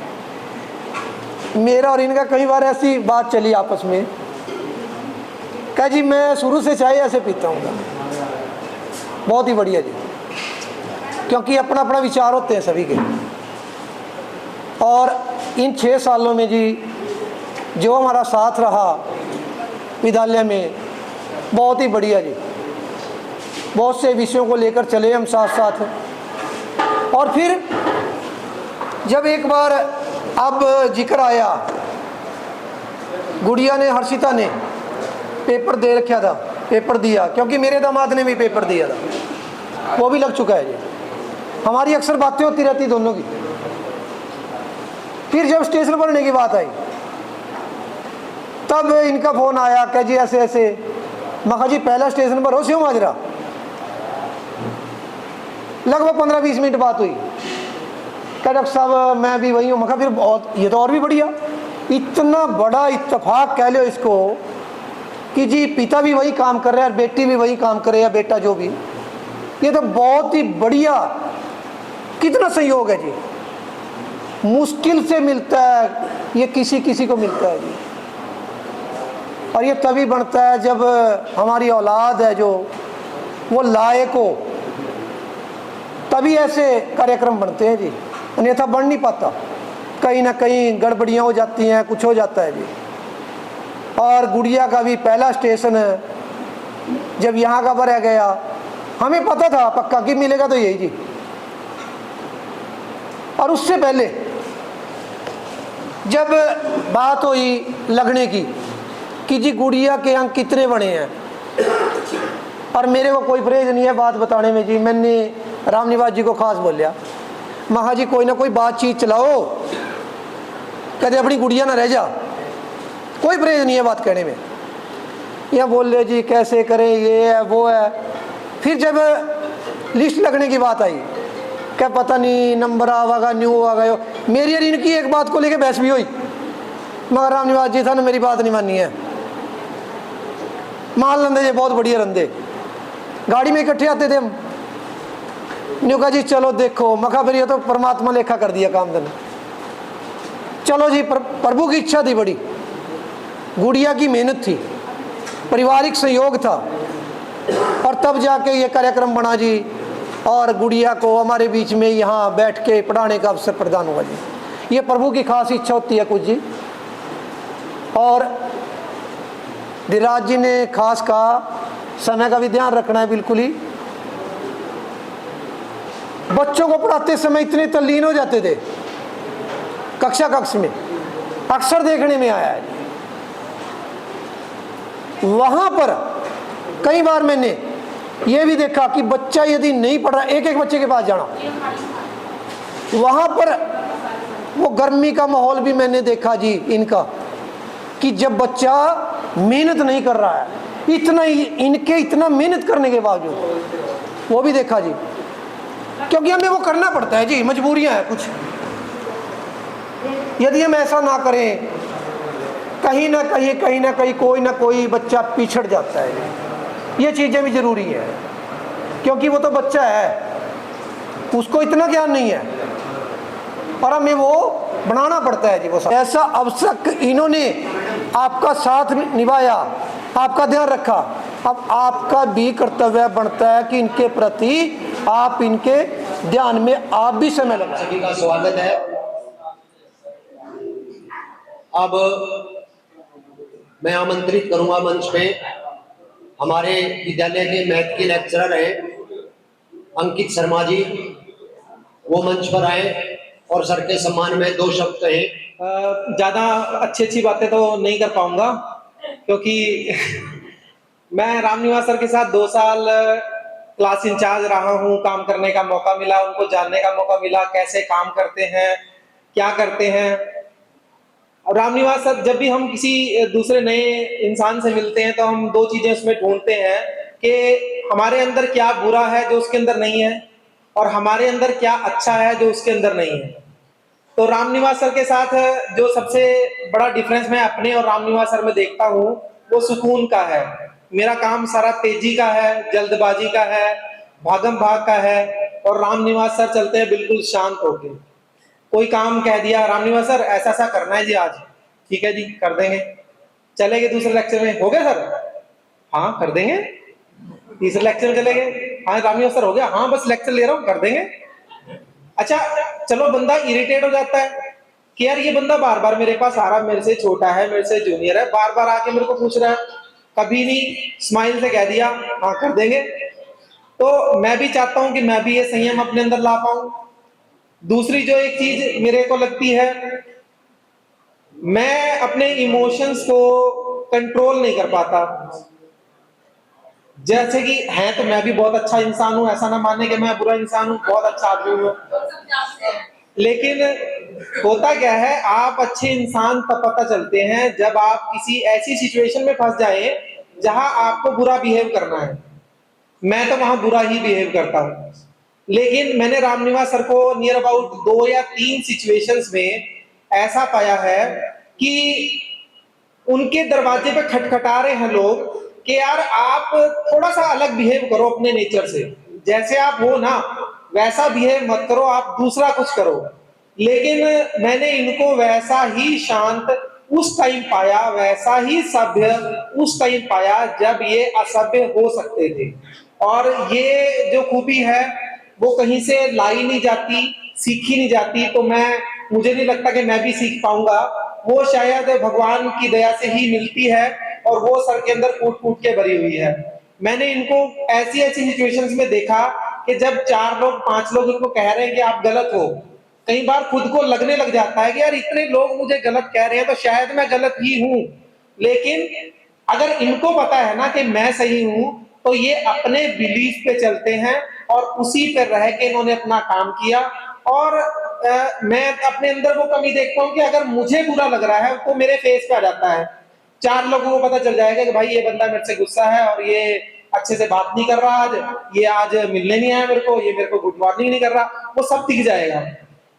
मेरा और इनका कई बार ऐसी बात चली आपस में, कहा जी मैं शुरू से चाय ऐसे पीता हूँ। बहुत ही बढ़िया जी। क्योंकि अपना अपना विचार होते हैं सभी के। और इन 6 सालों में जी जो हमारा साथ रहा विद्यालय में, बहुत ही बढ़िया जी। बहुत से विषयों को लेकर चले हम साथ साथ। और फिर जब एक बार अब जिक्र आया, गुड़िया ने, हर्षिता ने पेपर दे रखा था, पेपर दिया, क्योंकि मेरे दामाद ने भी पेपर दिया था, वो भी लग चुका है जी। हमारी अक्सर बातें होती रहती दोनों की। फिर जब स्टेशन पढ़ने की बात आई तब इनका फोन आया कि जी ऐसे ऐसे। मैं कहा जी पहला स्टेशन पर हो स्यों माजरा। लगभग 15-20 मिनट बात हुई। क्या डॉक्टर साहब मैं भी वही हूँ। मैं कहा फिर बहुत, ये तो और भी बढ़िया। इतना बड़ा इत्तेफाक कह लो इसको कि जी पिता भी वही काम कर रहे हैं और बेटी भी वही काम कर रहे हैं, बेटा जो भी। ये तो बहुत ही बढ़िया, कितना सहयोग है जी। मुश्किल से मिलता है ये, किसी किसी को मिलता है जी। और ये तभी बनता है जब हमारी औलाद है जो वो लायक हो, तभी ऐसे कार्यक्रम बनते हैं जी, अन्यथा बन नहीं पाता। कहीं ना कहीं गड़बड़ियाँ हो जाती हैं, कुछ हो जाता है जी। और गुड़िया का भी पहला स्टेशन जब यहाँ का भरा गया, हमें पता था पक्का कि मिलेगा तो यही जी। और उससे पहले जब बात हुई लगने की कि जी गुड़िया के अंक कितने बने हैं, और मेरे को कोई परहेज नहीं है बात बताने में जी। मैंने रामनिवास जी को खास बोलिया, महा जी कोई ना कोई बातचीत चलाओ, कहते अपनी गुड़िया ना रह जा। कोई परहेज नहीं है बात कहने में। या बोल रहे जी कैसे करें, ये है वो है। फिर जब लिस्ट लगने की बात आई, क्या पता नहीं नंबर आवागा न्यू आ गए। मेरी और इनकी एक बात को लेके बहस भी हुई, मगर रामनिवास जी था ना, मेरी बात नहीं मानी है। माल रंधे जी बहुत बढ़िया रंधे, गाड़ी में इकट्ठे आते थे हम। न्यू कहा जी चलो देखो, मखा फिर ये तो परमात्मा लेखा कर दिया काम देने। चलो जी, प्रभु की इच्छा थी बड़ी, गुड़िया की मेहनत थी, पारिवारिक सहयोग था, और तब जाके ये कार्यक्रम बना जी। और गुड़िया को हमारे बीच में यहाँ बैठ के पढ़ाने का अवसर प्रदान हुआ जी। ये प्रभु की खास इच्छा होती है कुछ जी। और धीराज जी ने खास कहा समय का भी ध्यान रखना है बिल्कुल ही। बच्चों को पढ़ाते समय इतने तल्लीन हो जाते थे कक्ष में, अक्सर देखने में आया है। वहां पर कई बार मैंने ये भी देखा कि बच्चा यदि नहीं पढ़ रहा, एक एक बच्चे के पास जाना, वहां पर वो गर्मी का माहौल भी मैंने देखा जी इनका, कि जब बच्चा मेहनत नहीं कर रहा है, इतना इनके इतना मेहनत करने के बावजूद, वो भी देखा जी। क्योंकि हमें वो करना पड़ता है जी, मजबूरियां हैं कुछ। यदि हम ऐसा ना करें, कहीं ना कहीं कोई ना कोई बच्चा पिछड़ जाता है। ये चीज़ें भी ज़रूरी है, क्योंकि वो तो बच्चा है, उसको इतना ज्ञान नहीं है, और हमें वो बनाना पड़ता है जी। वो ऐसा अवसर इन्होंने आपका साथ निभाया, आपका ध्यान रखा। अब आपका भी कर्तव्य बनता है कि इनके प्रति आप इनके ध्यान में आप भी समय लगाएं। सभी का स्वागत है। अब मैं आमंत्रित करूंगा मंच पे हमारे विद्यालय के मैथ के लेक्चरर हैं अंकित शर्मा जी, वो मंच पर आए और सर के सम्मान में 2 शब्द कहें। ज़्यादा अच्छी बातें तो नहीं कर पाऊंगा, क्योंकि मैं रामनिवास सर के साथ 2 साल क्लास इंचार्ज रहा हूँ। काम करने का मौका मिला, उनको जानने का मौका मिला, कैसे काम करते हैं, क्या करते हैं। और रामनिवास सर, जब भी हम किसी दूसरे नए इंसान से मिलते हैं तो हम 2 चीजें उसमें ढूंढते हैं कि हमारे अंदर क्या बुरा है जो उसके अंदर नहीं है, और हमारे अंदर क्या अच्छा है जो उसके अंदर नहीं है। तो रामनिवास सर के साथ जो सबसे बड़ा डिफरेंस मैं अपने और रामनिवास सर में देखता हूँ, वो सुकून का है। मेरा काम सारा तेजी का है, जल्दबाजी का है, भागम भाग का है, और रामनिवास सर चलते हैं बिल्कुल शांत होकर। कोई काम कह दिया, रामनिवास सर ऐसा ऐसा करना है जी आज, ठीक है जी कर देंगे, चलेंगे दूसरे लेक्चर में, हो गया सर, हाँ कर देंगे, तीसरे लेक्चर में चलेंगे, हाँ रामनिवास सर हो गया, हाँ बस लेक्चर ले रहा हूँ, कर देंगे। अच्छा चलो बंदा इरिटेट हो जाता है कि यार ये बंदा बार बार मेरे पास आ रहा है, मेरे से छोटा है, मेरे से जूनियर है, बार बार आके मेरे को पूछ रहा है, कभी नहीं स्माइल से कह दिया हाँ कर देंगे। तो मैं भी चाहता हूं कि मैं भी ये संयम अपने अंदर ला पाऊं। दूसरी जो एक चीज मेरे को लगती है, मैं अपने इमोशंस को कंट्रोल नहीं कर पाता। जैसे कि है तो मैं भी बहुत अच्छा इंसान हूं, ऐसा ना माने कि मैं बुरा इंसान हूं, बहुत अच्छा आदमी हूं, लेकिन होता क्या है, आप अच्छे इंसान तब पता चलते हैं जब आप किसी ऐसी सिचुएशन में फंस जाए जहां आपको बुरा बिहेव करना है। मैं तो वहां बुरा ही बिहेव करता हूं, लेकिन मैंने रामनिवास सर को नियर अबाउट 2 या 3 सिचुएशंस में ऐसा पाया है कि उनके दरवाजे पे खटखटा रहे हैं लोग कि यार आप थोड़ा सा अलग बिहेव करो अपने नेचर से, जैसे आप हो ना वैसा बिहेव मत करो, आप दूसरा कुछ करो। लेकिन मैंने इनको वैसा ही शांत उस टाइम पाया, वैसा ही सभ्य उस टाइम पाया जब ये असभ्य हो सकते थे। और ये जो खूबी है वो कहीं से लाई नहीं जाती, सीखी नहीं जाती, तो मुझे नहीं लगता कि मैं भी सीख पाऊंगा। वो शायद भगवान की दया से ही मिलती है और वो सर के अंदर कूट कूट के भरी हुई है। मैंने इनको ऐसी ऐसी सिचुएशंस में देखा कि जब 4 लोग 5 लोग इनको कह रहे हैं कि आप गलत हो, कई बार खुद को लगने लग जाता है कि यार इतने लोग मुझे गलत कह रहे हैं तो शायद मैं गलत ही हूं। लेकिन अगर इनको पता है ना कि मैं सही हूं, तो ये अपने बिलीफ पे चलते हैं और उसी पे रह के इन्होंने अपना काम किया। और मैं अपने अंदर वो कमी देखता हूं कि अगर मुझे बुरा लग रहा है तो मेरे फेस पे आ जाता है, 4 लोगों को पता चल जाएगा कि भाई ये बंदा मेरे से गुस्सा है और ये अच्छे से बात नहीं कर रहा, ये आज मिलने नहीं आया मेरे को, ये मेरे को गुड मॉर्निंग नहीं कर रहा, वो सब दिख जाएगा।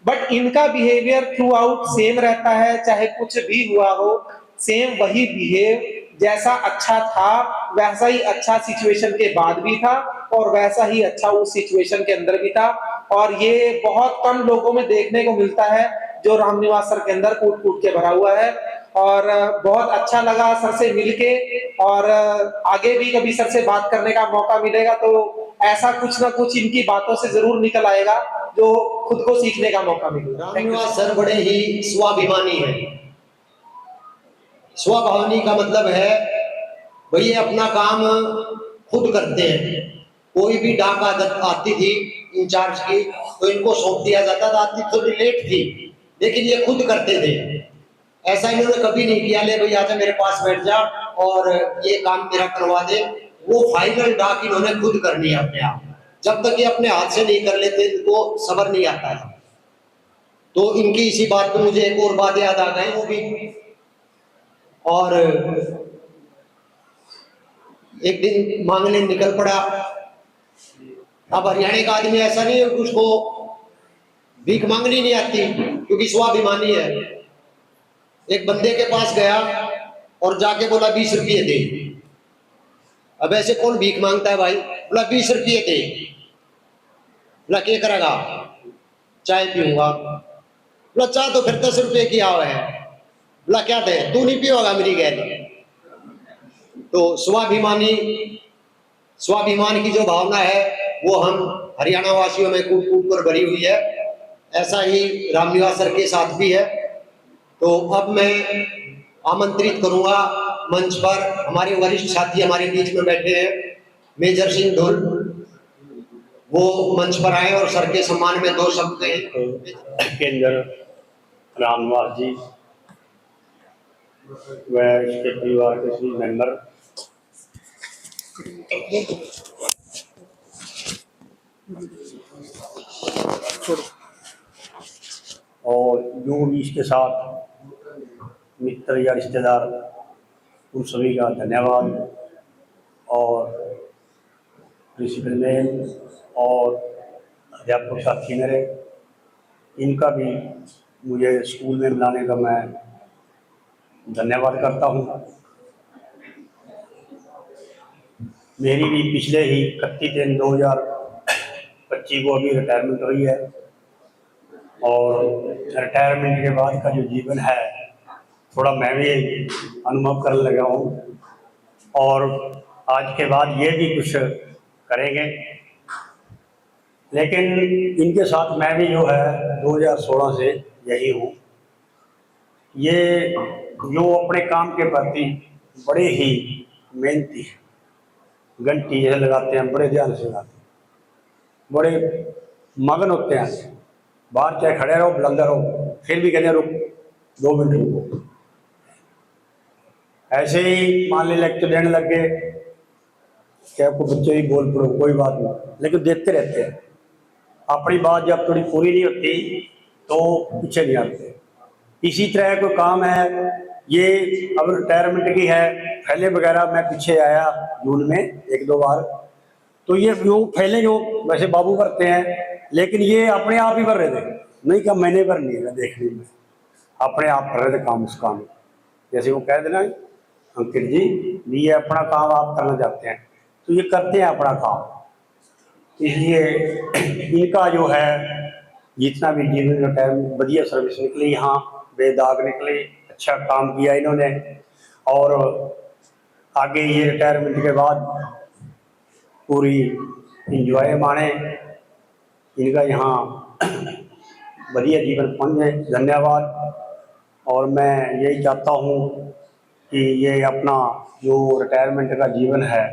बट इनका बिहेवियर थ्रू आउट सेम रहता है, चाहे कुछ भी हुआ हो, सेम वही बिहेव, जैसा अच्छा था वैसा ही अच्छा सिचुएशन के बाद भी था और वैसा ही अच्छा उस सिचुएशन के अंदर भी था। और ये बहुत कम लोगों में देखने को मिलता है जो रामनिवास सर के अंदर कूट कूट के भरा हुआ है। और बहुत अच्छा लगा सर से मिलके, और आगे भी कभी सर से बात करने का मौका मिलेगा तो ऐसा कुछ ना कुछ इनकी बातों से जरूर निकल आएगा जो खुद को सीखने का मौका मिलेगा। रामनिवास सर बड़े ही स्वाभिमानी है। स्वाभिमानी का मतलब है भाई ये अपना काम खुद करते हैं। कोई भी डाक आती थी इंचार्ज की तो इनको सौंप दिया जाता था, आती थोड़ी लेट थी लेकिन ये खुद करते थे। ऐसा इन्होंने कभी नहीं किया ले भाई आजा मेरे पास बैठ जा और ये काम तेरा करवा दे। वो फाइनल डाक इन्होंने खुद करनी है अपने आप। जब तक ये अपने हाथ से नहीं कर लेते इनको सब्र नहीं आता है। तो इनकी इसी बात पे मुझे एक और बात याद आ गई, वो भी और एक दिन मांगने निकल पड़ा। अब हरियाणा का आदमी ऐसा नहीं है कि उसको भीख मांगनी नहीं आती क्योंकि स्वाभिमानी है। एक बंदे के पास गया और जाके बोला 20 रुपये दे। अब ऐसे कौन भीख मांगता है भाई? बोला 20 रुपये दे। बोला क्या करेगा? चाय पीऊंगा। बोला चाय तो फिर 10 रुपये की आवा है। बोला क्या दे? तू नहीं पियोगा मेरी गैर। तो स्वाभिमान की जो भावना है वो हम हरियाणा वासियों में कूट कूट कर भरी हुई है। ऐसा ही रामनिवास सर के साथ भी है। तो अब मैं आमंत्रित करूंगा मंच पर हमारे वरिष्ठ साथी हमारे बीच में बैठे हैं, मेजर सिंह ढोल, वो मंच पर आए और सर के सम्मान में 2 शब्द कहें। केंद्र रामनिवास जी व इसके परिवार के सभी मेंबर, और जो भी इसके साथ मित्र या रिश्तेदार, उन सभी का धन्यवाद। और प्रिंसिपल मैम और अध्यापक साथी मेरे, इनका भी मुझे स्कूल में बुलाने का मैं धन्यवाद करता हूँ। मेरी भी पिछले ही 31/3/2025 को अभी रिटायरमेंट हुई है और रिटायरमेंट के बाद का जो जीवन है थोड़ा मैं भी अनुभव करने लगा हूँ। और आज के बाद ये भी कुछ करेंगे लेकिन इनके साथ मैं भी जो है 2016 से यही हूँ। ये जो अपने काम के प्रति बड़े ही मेहनती हैं, घंटी जैसे लगाते हैं, बड़े ध्यान से लगाते हैं, बड़े मगन होते हैं। बाहर चाहे खड़े रहो बुलंदर रहो, फिर भी कहते हैं रुक 2 मिनट रुको। ऐसे ही मान ली लेक्चर देने लग गए कि आपको बच्चे भी बोल पड़ो, कोई बात नहीं, लेकिन देते रहते हैं। अपनी बात जब थोड़ी पूरी नहीं होती तो पीछे नहीं आते। इसी तरह कोई काम है, ये अब रिटायरमेंट की है, फैले वगैरह मैं पीछे आया जून में 1-2 बार, तो ये जो फैले जो वैसे बाबू भरते हैं, लेकिन ये अपने आप ही भर रहे थे, नहीं कि मैंने भर नहीं है, देखने में अपने आप भर रहे थे काम उस काम। जैसे वो कह देना अंकित जी ये अपना काम आप करना चाहते हैं, तो ये करते हैं अपना काम। इसलिए इनका जो है जितना भी जीवन का टाइम बढ़िया सर्विस निकली, यहाँ बेदाग निकली, अच्छा काम किया इन्होंने। और आगे ये रिटायरमेंट के बाद पूरी इंजॉय माने, इनका यहाँ बढ़िया जीवन पाए। धन्यवाद। और मैं यही चाहता हूँ कि ये अपना जो रिटायरमेंट का जीवन है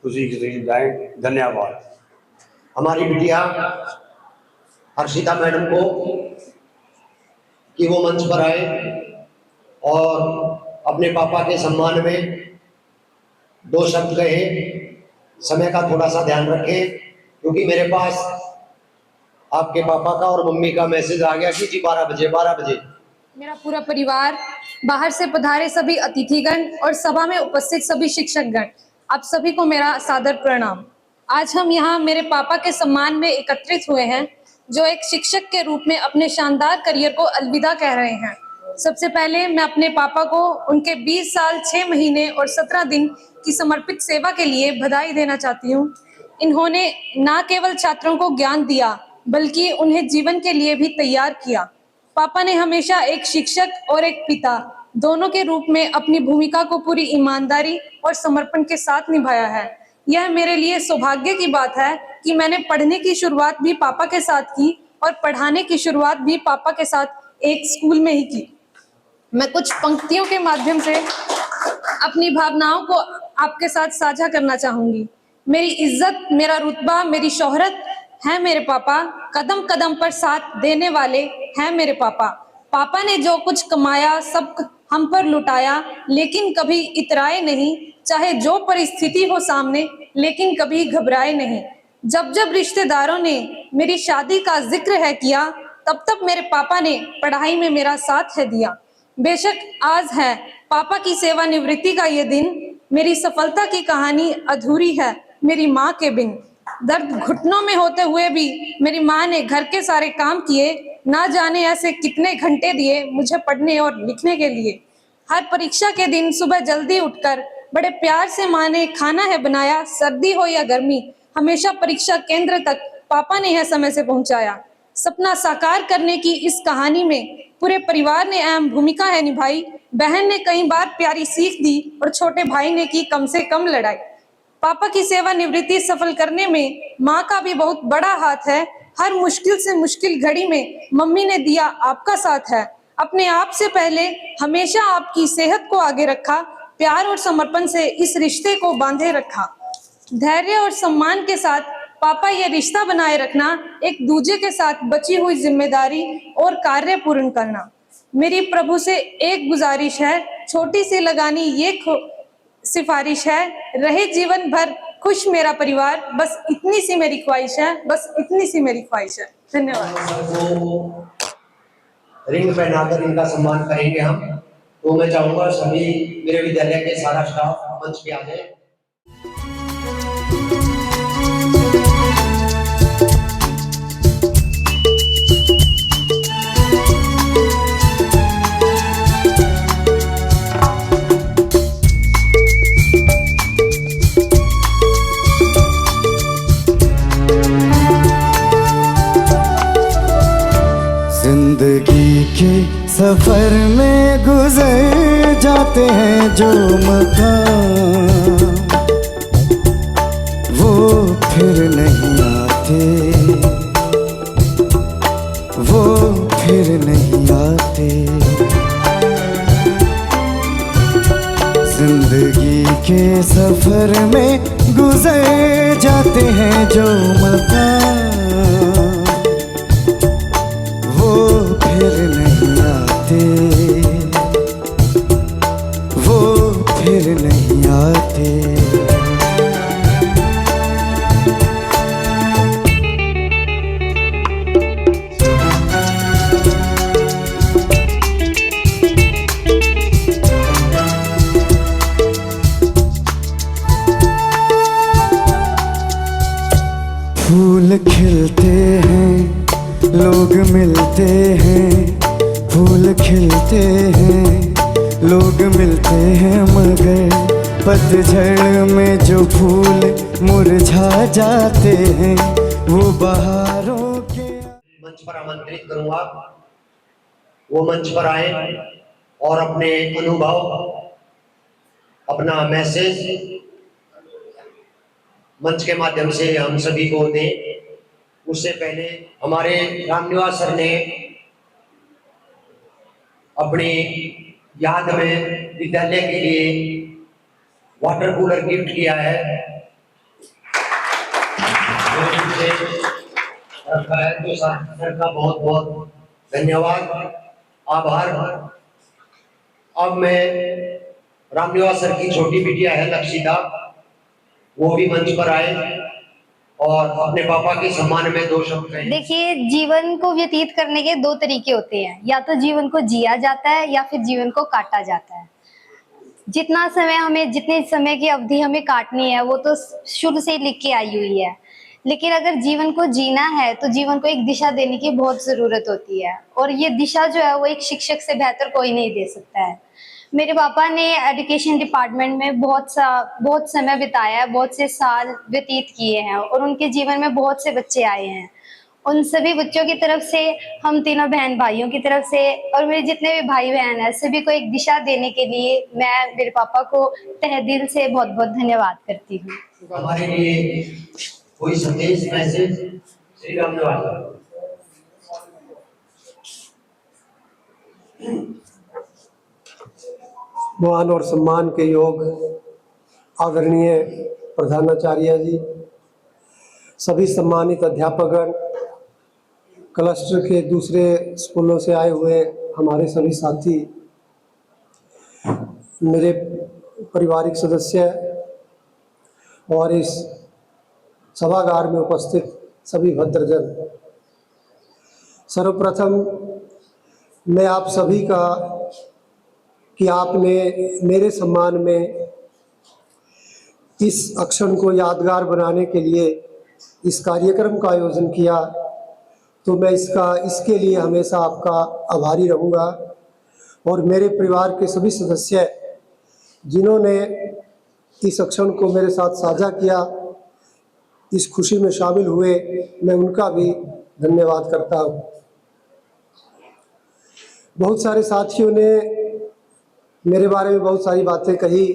उसी के लिए जाएँ। धन्यवाद। हमारी बिटिया हर्षिता मैडम को कि वो मंच पर आए और अपने पापा के सम्मान में 2 शब्द कहे। समय का थोड़ा सा ध्यान रखें, क्योंकि मेरे पास आपके पापा का और मम्मी का मैसेज आ गया कि जी 12 बजे। मेरा पूरा परिवार, बाहर से पधारे सभी अतिथिगण और सभा में उपस्थित सभी शिक्षकगण, आप सभी को मेरा सादर प्रणाम। आज हम यहाँ मेरे पापा के सम्मान में एकत्रित हुए हैं, जो एक शिक्षक के रूप में अपने शानदार करियर को अलविदा कह रहे हैं। सबसे पहले मैं अपने पापा को उनके 20 साल 6 महीने और 17 दिन की समर्पित सेवा के लिए बधाई देना चाहती हूँ। इन्होंने न केवल छात्रों को ज्ञान दिया, बल्कि उन्हें जीवन के लिए भी तैयार किया। पापा ने हमेशा एक शिक्षक और एक पिता दोनों के रूप में अपनी भूमिका को पूरी ईमानदारी और समर्पण के साथ निभाया है। यह मेरे लिए सौभाग्य की बात है कि मैंने पढ़ने की शुरुआत भी पापा के साथ की और पढ़ाने की शुरुआत भी पापा के साथ एक स्कूल में ही की। मैं कुछ पंक्तियों के माध्यम से अपनी भावनाओं को आपके साथ साझा करना चाहूंगी। मेरी इज्जत, मेरा रुतबा, मेरी शोहरत है मेरे पापा, कदम कदम पर साथ देने वाले हैं मेरे पापा। पापा ने जो कुछ कमाया सब हम पर लुटाया, लेकिन कभी इतराए नहीं, चाहे जो परिस्थिति हो सामने, लेकिन कभी घबराए नहीं। जब जब रिश्तेदारों ने मेरी शादी का जिक्र है किया, तब तब मेरे पापा ने पढ़ाई में मेरा साथ है दिया। बेशक आज है पापा की सेवानिवृत्ति का ये दिन, मेरी सफलता की कहानी अधूरी है मेरी माँ के बिन। दर्द घुटनों में होते हुए भी मेरी माँ ने घर के सारे काम किए, ना जाने ऐसे कितने घंटे दिए मुझे पढ़ने और लिखने के लिए। हर परीक्षा के दिन सुबह जल्दी उठकर बड़े प्यार से माँ ने खाना है बनाया, सर्दी हो या गर्मी, हमेशा परीक्षा केंद्र तक पापा ने यह समय से पहुंचाया। सपना साकार करने की इस कहानी में पूरे परिवार ने अहम भूमिका है निभाई। बहन ने कई बार प्यारी सीख दी और छोटे भाई ने की कम से कम लड़ाई। पापा की सेवानिवृत्ति सफल करने में माँ का भी बहुत बड़ा हाथ है। हर मुश्किल से मुश्किल घड़ी में मम्मी ने दिया आपका साथ है। अपने आप से पहले हमेशा आपकी सेहत को आगे रखा, प्यार और समर्पण से इस रिश्ते को बांधे रखा। धैर्य और सम्मान के साथ पापा ये रिश्ता बनाए रखना, एक दूजे के साथ बची हुई जिम्मेदारी और कार्य पूर्ण करना। मेरी प्रभु से एक गुजारिश है, छोटी सी लगानी ये सिफारिश है, रहे जीवन भर खुश मेरा परिवार, बस इतनी सी मेरी ख्वाहिश है, बस इतनी सी मेरी ख्वाहिश है। धन्यवाद। रिंग पहनाकर इनका सम्मान करेंगे हम। तो मैं चाहूंगा सभी मेरे विद्यालय के सारा स्टाफ मंच पे आ जाए। जिंदगी के सफर में गुजर जाते हैं जो मकाम, वो फिर नहीं आते। जिंदगी के सफर में गुजर जाते हैं जो मकाम, वो फिर नहीं आते, वो फिर नहीं आते। फूल खिलते हैं, लोग मिलते हैं, फूल खिलते हैं, लोग मिलते हैं, मगर पतझड़ में जो फूल मुरझा जाते हैं वो बहारों के। मंच पर आमंत्रित करूंगा, वो मंच पर आए और अपने अनुभव, अपना मैसेज मंच के माध्यम से हम सभी को दें। उससे पहले हमारे रामनिवास सर ने अपनी याद में विद्यालय के लिए वाटर कूलर गिफ्ट किया है, तो सर का बहुत बहुत धन्यवाद, आभार। अब मैं रामनिवास सर की छोटी बिटिया है लक्षिता, वो भी मंच पर आए और अपने पापा के सम्मान में 2 शब्द कहें। देखिए, जीवन को व्यतीत करने के 2 तरीके होते हैं, या तो जीवन को जिया जाता है या फिर जीवन को काटा जाता है। जितना समय हमें, जितने समय की अवधि हमें काटनी है वो तो शुरू से ही लिख के आई हुई है, लेकिन अगर जीवन को जीना है तो जीवन को एक दिशा देने की बहुत जरूरत होती है, और ये दिशा जो है वो एक शिक्षक से बेहतर कोई नहीं दे सकता है। मेरे पापा ने एजुकेशन डिपार्टमेंट में बहुत समय बिताया है, बहुत से साल व्यतीत किए हैं, और उनके जीवन में बहुत से बच्चे आए हैं। उन सभी बच्चों की तरफ से, हम तीनों बहन भाइयों की तरफ से और मेरे जितने भी भाई बहन हैं सभी को एक दिशा देने के लिए मैं मेरे पापा को तहे दिल से बहुत बहुत धन्यवाद करती हूँ। हमारे लिए कोई संदेश, मैसेज श्री रामनिवास। मान और सम्मान के योग आदरणीय प्रधानाचार्य जी, सभी सम्मानित अध्यापकगण, क्लस्टर के दूसरे स्कूलों से आए हुए हमारे सभी साथी, मेरे पारिवारिक सदस्य और इस सभागार में उपस्थित सभी भद्रजन, सर्वप्रथम मैं आप सभी का कि आपने मेरे सम्मान में इस क्षण को यादगार बनाने के लिए इस कार्यक्रम का आयोजन किया, तो मैं इसके लिए हमेशा आपका आभारी रहूँगा। और मेरे परिवार के सभी सदस्य जिन्होंने इस क्षण को मेरे साथ साझा किया, इस खुशी में शामिल हुए, मैं उनका भी धन्यवाद करता हूँ। बहुत सारे साथियों ने मेरे बारे में बहुत सारी बातें कही,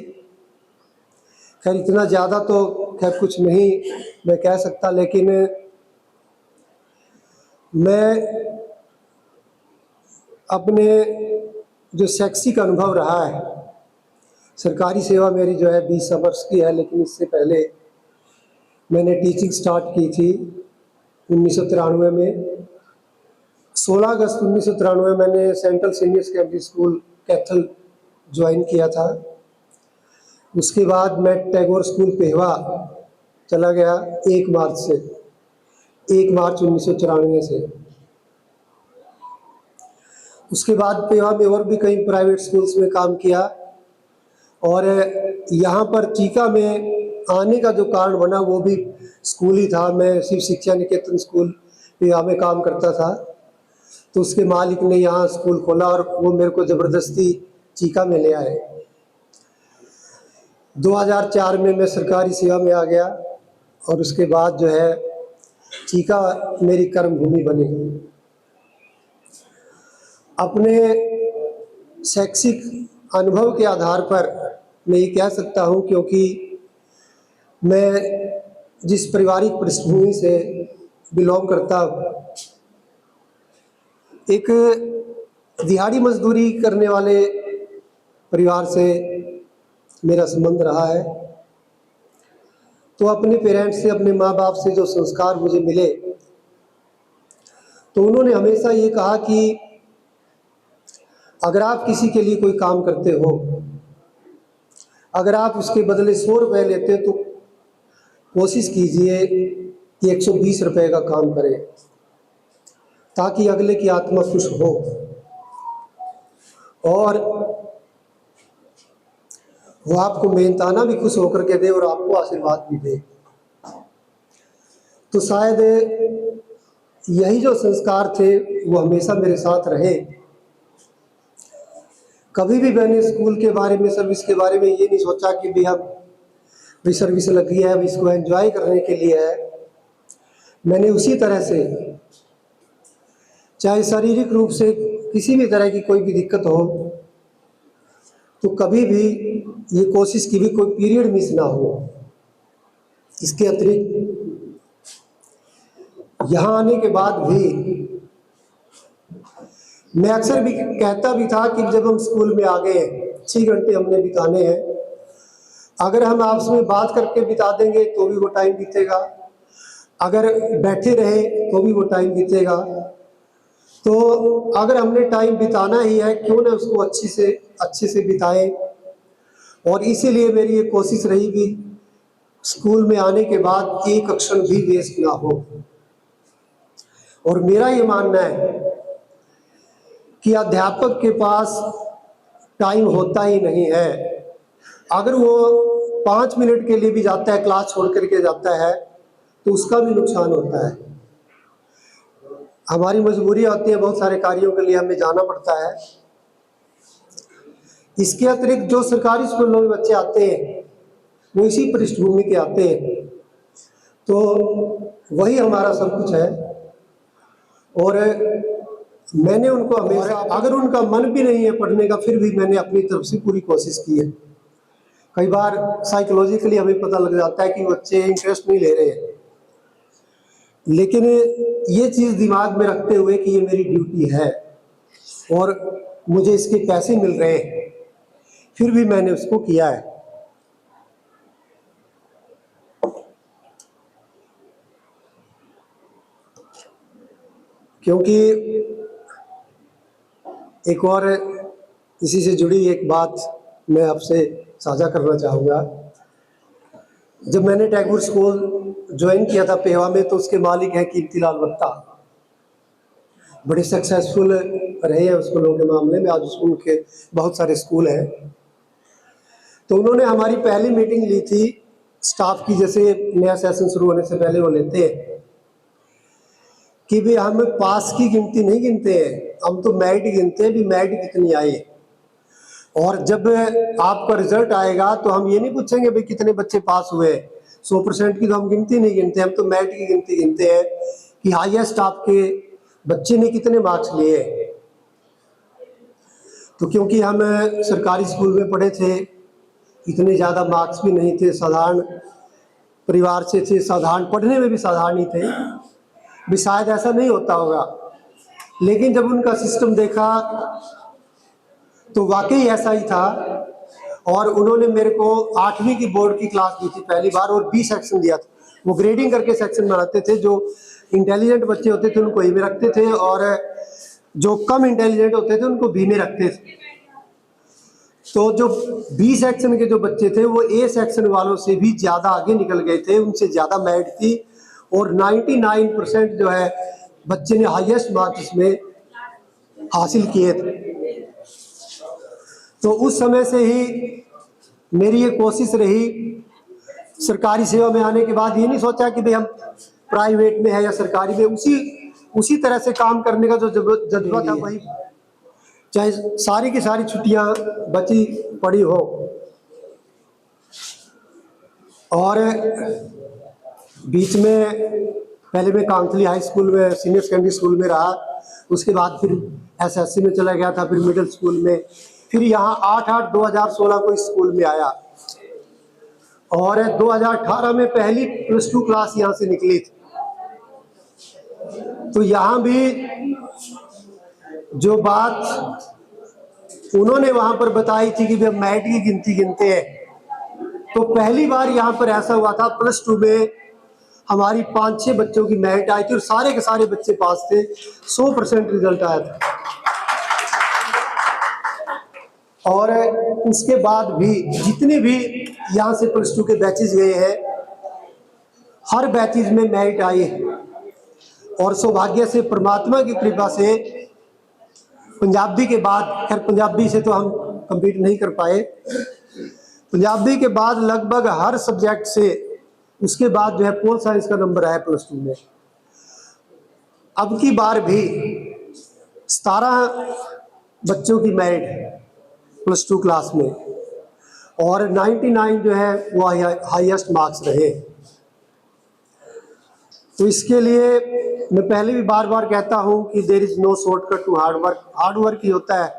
खैर इतना ज़्यादा तो खैर कुछ नहीं मैं कह सकता, लेकिन मैं अपने जो शैक्षिक अनुभव रहा है, सरकारी सेवा मेरी जो है 20 वर्ष की है, लेकिन इससे पहले मैंने टीचिंग स्टार्ट की थी 1993 में। 16 अगस्त 1993 मैंने central senior secondary school Kaithal join किया था। उसके बाद मैं टैगोर स्कूल पेहवा चला गया 1 मार्च 1994 से। उसके बाद पेहवा में और भी कई प्राइवेट स्कूल्स में काम किया, और यहाँ पर चीका में आने का जो कारण बना वो भी स्कूल ही था। मैं शिव शिक्षा निकेतन स्कूल पेहवा में काम करता था, तो उसके मालिक ने यहाँ स्कूल खोला और वो मेरे को ज़बरदस्ती चीका में ले आए। 2004 में मैं सरकारी सेवा में आ गया, और उसके बाद जो है चीका मेरी कर्म भूमि बनी। अपने शैक्षिक अनुभव के आधार पर मैं ये कह सकता हूँ, क्योंकि मैं जिस पारिवारिक पृष्ठभूमि से बिलोंग करता हूँ, एक दिहाड़ी मजदूरी करने वाले परिवार से मेरा संबंध रहा है। तो अपने पेरेंट्स से, अपने माँ बाप से जो संस्कार मुझे मिले, तो उन्होंने हमेशा ये कहा कि अगर आप किसी के लिए कोई काम करते हो, अगर आप उसके बदले 100 रुपये लेते तो कोशिश कीजिए कि 120 रुपये का काम करें, ताकि अगले की आत्मा खुश हो और वो आपको मेहनताना भी खुश होकर के दे और आपको आशीर्वाद भी दे। तो शायद यही जो संस्कार थे वो हमेशा मेरे साथ रहे। कभी भी मैंने स्कूल के बारे में, सर्विस के बारे में ये नहीं सोचा कि भी हम भी सर्विस लगी है, अब इसको एंजॉय करने के लिए है। मैंने उसी तरह से, चाहे शारीरिक रूप से किसी भी तरह की कोई भी दिक्कत हो, तो कभी भी ये कोशिश की भी कोई पीरियड मिस ना हो। इसके अतिरिक्त यहाँ आने के बाद भी मैं अक्सर भी कहता भी था कि जब हम स्कूल में आ गए, 6 घंटे हमने बिताने हैं, अगर हम आपस में बात करके बिता देंगे तो भी वो टाइम बीतेगा, अगर बैठे रहे तो भी वो टाइम बीतेगा। तो अगर हमने टाइम बिताना ही है, क्यों ना उसको अच्छे से बिताएं। और इसीलिए मेरी ये कोशिश रही कि स्कूल में आने के बाद एक क्षण भी वेस्ट ना हो। और मेरा ये मानना है कि अध्यापक के पास टाइम होता ही नहीं है। अगर वो 5 मिनट के लिए भी जाता है, क्लास छोड़ करके जाता है, तो उसका भी नुकसान होता है। हमारी मजबूरी होती है, बहुत सारे कार्यों के लिए हमें जाना पड़ता है। इसके अतिरिक्त जो सरकारी स्कूलों में बच्चे आते हैं वो इसी पृष्ठभूमि के आते हैं, तो वही हमारा सब कुछ है। और मैंने उनको हमेशा, अगर उनका मन भी नहीं है पढ़ने का, फिर भी मैंने अपनी तरफ से पूरी कोशिश की है। कई बार साइकोलॉजिकली हमें पता लग जाता है कि बच्चे इंटरेस्ट नहीं ले रहे हैं, लेकिन ये चीज़ दिमाग में रखते हुए कि ये मेरी ड्यूटी है और मुझे इसके पैसे मिल रहे हैं, फिर भी मैंने उसको किया है। क्योंकि एक और इसी से जुड़ी एक बात मैं आपसे साझा करना चाहूँगा। जब मैंने टैगोर स्कूल ज्वाइन किया था पेवा में, तो उसके मालिक हैं कीर्तिलाल वत्ता, बड़े सक्सेसफुल रहे हैं स्कूलों के मामले में। आज स्कूल के बहुत सारे स्कूल हैं। तो उन्होंने हमारी पहली मीटिंग ली थी स्टाफ की, जैसे नया सेशन शुरू होने से पहले वो लेते हैं, कि भाई हम पास की गिनती नहीं गिनते हैं, हम तो मेरिट गिनते हैं, भी मेरिट कितनी आई। और जब आपका रिजल्ट आएगा तो हम ये नहीं पूछेंगे भाई कितने बच्चे पास हुए, 100% की तो हम गिनती नहीं गिनते, हम तो मेरिट की गिनती गिनते हैं कि हाईएस्ट आपके बच्चे ने कितने मार्क्स लिए। तो क्योंकि हम सरकारी स्कूल में पढ़े थे, इतने ज़्यादा मार्क्स भी नहीं थे, साधारण परिवार से थे, साधारण पढ़ने में भी साधारण ही थे, भी शायद ऐसा नहीं होता होगा। लेकिन जब उनका सिस्टम देखा तो वाकई ऐसा ही था। और उन्होंने मेरे को 8वीं की बोर्ड की क्लास दी थी पहली बार, और बी सेक्शन दिया था। वो ग्रेडिंग करके सेक्शन बनाते थे, जो इंटेलिजेंट बच्चे होते थे उनको ए में रखते थे, और जो कम इंटेलिजेंट होते थे उनको बी में रखते थे। तो जो बी सेक्शन के जो बच्चे थे वो ए सेक्शन वालों से भी ज़्यादा आगे निकल गए थे, उनसे ज़्यादा मेरिट थी, और 99% जो है बच्चे ने हाईएस्ट मार्क्स में हासिल किए थे। तो उस समय से ही मेरी ये कोशिश रही, सरकारी सेवा में आने के बाद ये नहीं सोचा कि भाई हम प्राइवेट में है या सरकारी में, उसी तरह से काम करने का जो जज्बा था वही, चाहे सारी की सारी छुट्टियां बची पड़ी हो। और बीच में पहले मैं कांकली हाई स्कूल में, सीनियर सेकेंडरी स्कूल में रहा, उसके बाद फिर एसएससी में चला गया था, फिर मिडिल स्कूल में, फिर यहाँ 8/8/2016 को इस स्कूल में आया, और 2018 में पहली +2 क्लास यहाँ से निकली थी। तो यहाँ भी जो बात उन्होंने वहाँ पर बताई थी कि हम मेरिट की गिनती गिनते हैं, तो पहली बार यहाँ पर ऐसा हुआ था, +2 में हमारी 5-6 बच्चों की मेरिट आई थी और सारे के सारे बच्चे पास थे, 100% रिजल्ट आया था। और उसके बाद भी जितने भी यहाँ से +2 के बैचेज गए हैं, हर बैचेज में मेरिट आई है। और सौभाग्य से परमात्मा की कृपा से पंजाबी के बाद, खैर पंजाबी से तो हम कम्पीट नहीं कर पाए, पंजाबी के बाद लगभग हर सब्जेक्ट से उसके बाद जो है पोल साइंस का नंबर आया +2 में। अब की बार भी 17 बच्चों की मेरिट है +2 क्लास में और 99 जो है वो हाईएस्ट मार्क्स रहे। तो इसके लिए मैं पहले भी बार बार कहता हूँ कि there is no shortcut to hard work. Hard work ही होता है,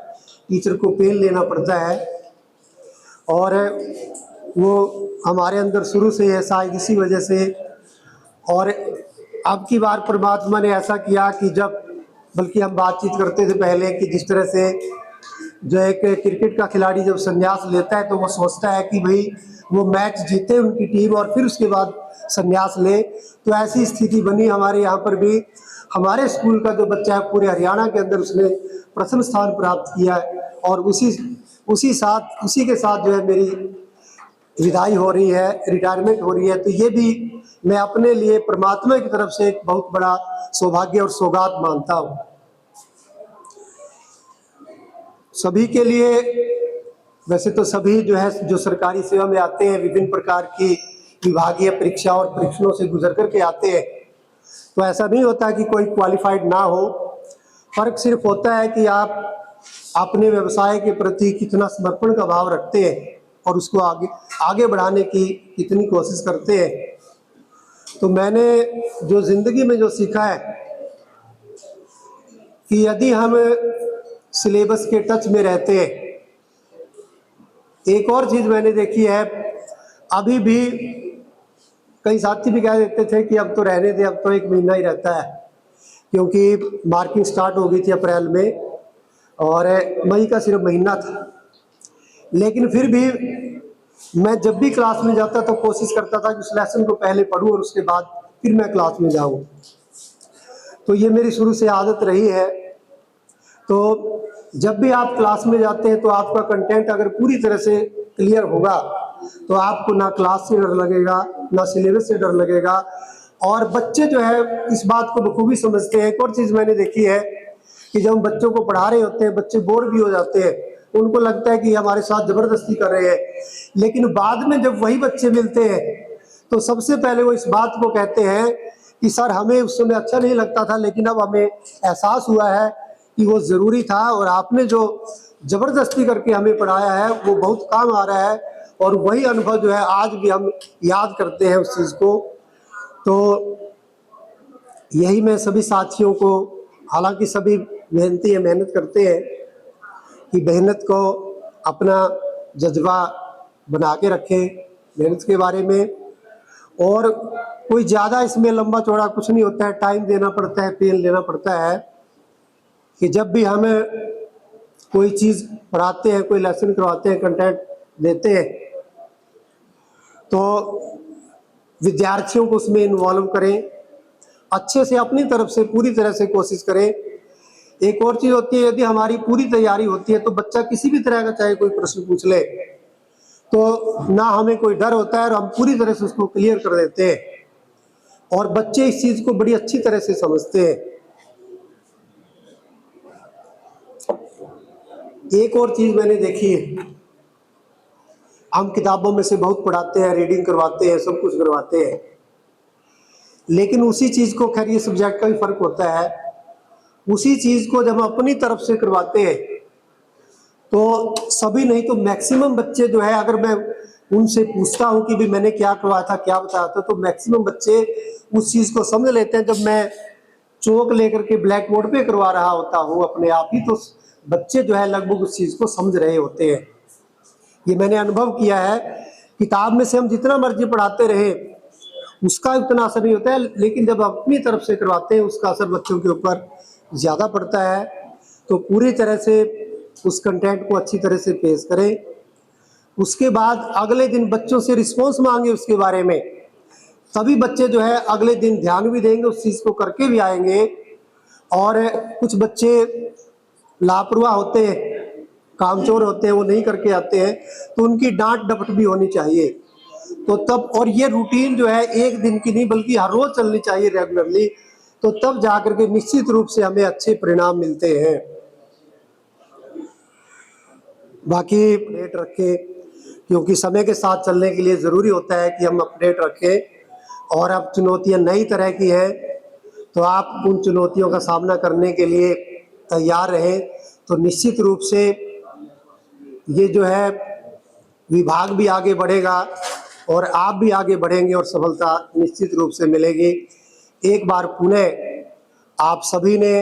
टीचर को पेन लेना पड़ता है और वो हमारे अंदर शुरू से है शायद इसी वजह से। और अब की बार परमात्मा ने ऐसा किया कि जब, बल्कि हम बातचीत करते थे पहले कि जिस तरह से जो एक क्रिकेट का खिलाड़ी जब संन्यास लेता है तो वो सोचता है कि भाई वो मैच जीते उनकी टीम और फिर उसके बाद संन्यास ले, तो ऐसी स्थिति बनी हमारे यहाँ पर भी। हमारे स्कूल का जो बच्चा है पूरे हरियाणा के अंदर उसने प्रथम स्थान प्राप्त किया है और उसी के साथ जो है मेरी विदाई हो रही है, रिटायरमेंट हो रही है। तो ये भी मैं अपने लिए परमात्मा की तरफ से एक बहुत बड़ा सौभाग्य और सौगात मानता हूँ। सभी के लिए, वैसे तो सभी जो है जो सरकारी सेवा में आते हैं विभिन्न प्रकार की विभागीय परीक्षा और परीक्षणों से गुजर करके आते हैं, तो ऐसा नहीं होता कि कोई क्वालिफाइड ना हो। फर्क सिर्फ होता है कि आप अपने व्यवसाय के प्रति कितना समर्पण का भाव रखते हैं और उसको आगे बढ़ाने की कितनी कोशिश करते हैं। तो मैंने जो जिंदगी में जो सीखा है कि यदि हम सिलेबस के टच में रहते हैं, एक और चीज मैंने देखी है, अभी भी कई साथी भी कह देते थे कि अब तो रहने दे, अब तो 1 महीना ही रहता है, क्योंकि मार्किंग स्टार्ट हो गई थी अप्रैल में और मई का सिर्फ महीना था। लेकिन फिर भी मैं जब भी क्लास में जाता तो कोशिश करता था कि उस लेसन को पहले पढूं और उसके बाद फिर मैं क्लास में जाऊं। तो ये मेरी शुरू से आदत रही है। तो जब भी आप क्लास में जाते हैं तो आपका कंटेंट अगर पूरी तरह से क्लियर होगा तो आपको ना क्लास से डर लगेगा, ना सिलेबस से डर लगेगा। और बच्चे जो है इस बात को बखूबी समझते हैं। एक और चीज़ मैंने देखी है कि जब हम बच्चों को पढ़ा रहे होते हैं, बच्चे बोर भी हो जाते हैं, उनको लगता है कि हमारे साथ जबरदस्ती कर रहे हैं। लेकिन बाद में जब वही बच्चे मिलते हैं तो सबसे पहले वो इस बात को कहते हैं कि सर हमें उस समय अच्छा नहीं लगता था, लेकिन अब हमें एहसास हुआ है कि वो ज़रूरी था और आपने जो ज़बरदस्ती करके हमें पढ़ाया है वो बहुत काम आ रहा है। और वही अनुभव जो है आज भी हम याद करते हैं उस चीज़ को। तो यही मैं सभी साथियों को, हालांकि सभी मेहनती है, मेहनत करते हैं, कि मेहनत को अपना जज्बा बना के रखें मेहनत के बारे में। और कोई ज़्यादा इसमें लंबा चौड़ा कुछ नहीं होता है, टाइम देना पड़ता है, पेन लेना पड़ता है। कि जब भी हमें कोई चीज़ पढ़ाते हैं, कोई लेसन करवाते हैं, कंटेंट देते हैं, तो विद्यार्थियों को उसमें इन्वॉल्व करें, अच्छे से अपनी तरफ से पूरी तरह से कोशिश करें। एक और चीज़ होती है, यदि हमारी पूरी तैयारी होती है तो बच्चा किसी भी तरह का चाहे कोई प्रश्न पूछ ले तो ना हमें कोई डर होता है और हम पूरी तरह से उसको क्लियर कर देते हैं और बच्चे इस चीज़ को बड़ी अच्छी तरह से समझते हैं। एक और चीज़ मैंने देखी है, हम किताबों में से बहुत पढ़ाते हैं, रीडिंग करवाते हैं, सब कुछ करवाते हैं, लेकिन उसी चीज़ को, खैर ये सब्जेक्ट का भी फर्क होता है, उसी चीज़ को जब हम अपनी तरफ से करवाते हैं तो सभी नहीं तो मैक्सिमम बच्चे जो है, अगर मैं उनसे पूछता हूँ कि भी मैंने क्या करवाया था, क्या बताया था, तो मैक्सिमम बच्चे उस चीज़ को समझ लेते हैं। जब मैं चौक लेकर के ब्लैक बोर्ड पे करवा रहा होता हूँ अपने आप ही, तो बच्चे जो है लगभग उस चीज़ को समझ रहे होते हैं। ये मैंने अनुभव किया है। किताब में से हम जितना मर्जी पढ़ाते रहे उसका उतना असर नहीं होता है, लेकिन जब अपनी तरफ से करवाते हैं उसका असर बच्चों के ऊपर ज़्यादा पड़ता है। तो पूरी तरह से उस कंटेंट को अच्छी तरह से पेश करें उसके बाद अगले दिन बच्चों से रिस्पॉन्स मांगे उसके बारे में, तभी बच्चे जो है अगले दिन ध्यान भी देंगे, उस चीज़ को करके भी आएंगे। और कुछ बच्चे लापरवाह होते हैं, कामचोर होते हैं, वो नहीं करके आते हैं, तो उनकी डांट डपट भी होनी चाहिए। तो तब, और ये रूटीन जो है एक दिन की नहीं बल्कि हर रोज चलनी चाहिए रेगुलरली, तो तब जाकर के निश्चित रूप से हमें अच्छे परिणाम मिलते हैं। बाकी अपडेट रखें, क्योंकि समय के साथ चलने के लिए ज़रूरी होता है कि हम अपडेट रखें। और अब चुनौतियां नई तरह की हैं, तो आप उन चुनौतियों का सामना करने के लिए तैयार रहें। तो निश्चित रूप से ये जो है विभाग भी आगे बढ़ेगा और आप भी आगे बढ़ेंगे और सफलता निश्चित रूप से मिलेगी। एक बार पुनः आप सभी ने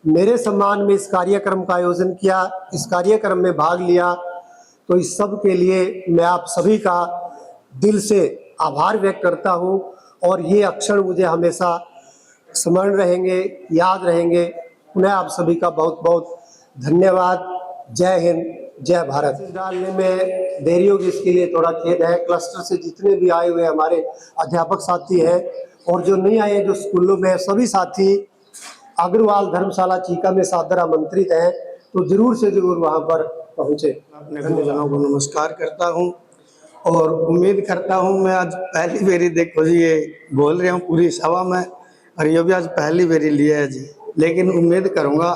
मेरे सम्मान में इस कार्यक्रम का आयोजन किया, इस कार्यक्रम में भाग लिया, तो इस सब के लिए मैं आप सभी का दिल से आभार व्यक्त करता हूँ। और ये अक्षर मुझे हमेशा स्मरण रहेंगे, याद रहेंगे। पुनः आप सभी का बहुत बहुत धन्यवाद। जय हिंद, जय भारत। डालने में देरी होगी इसके लिए थोड़ा खेद है। क्लस्टर से जितने भी आए हुए हमारे अध्यापक साथी हैं और जो नहीं आए, जो स्कूलों में, सभी साथी अग्रवाल धर्मशाला चीका में सादर आमंत्रित हैं, तो जरूर से जरूर वहाँ पर पहुँचे। अपने गुरुजनों को नमस्कार करता हूँ और उम्मीद करता हूँ, मैं आज पहली बारी देखो जी ये बोल रहा हूँ पूरी सभा में, और ये भी आज पहली बारी लिया है जी। लेकिन उम्मीद करूँगा,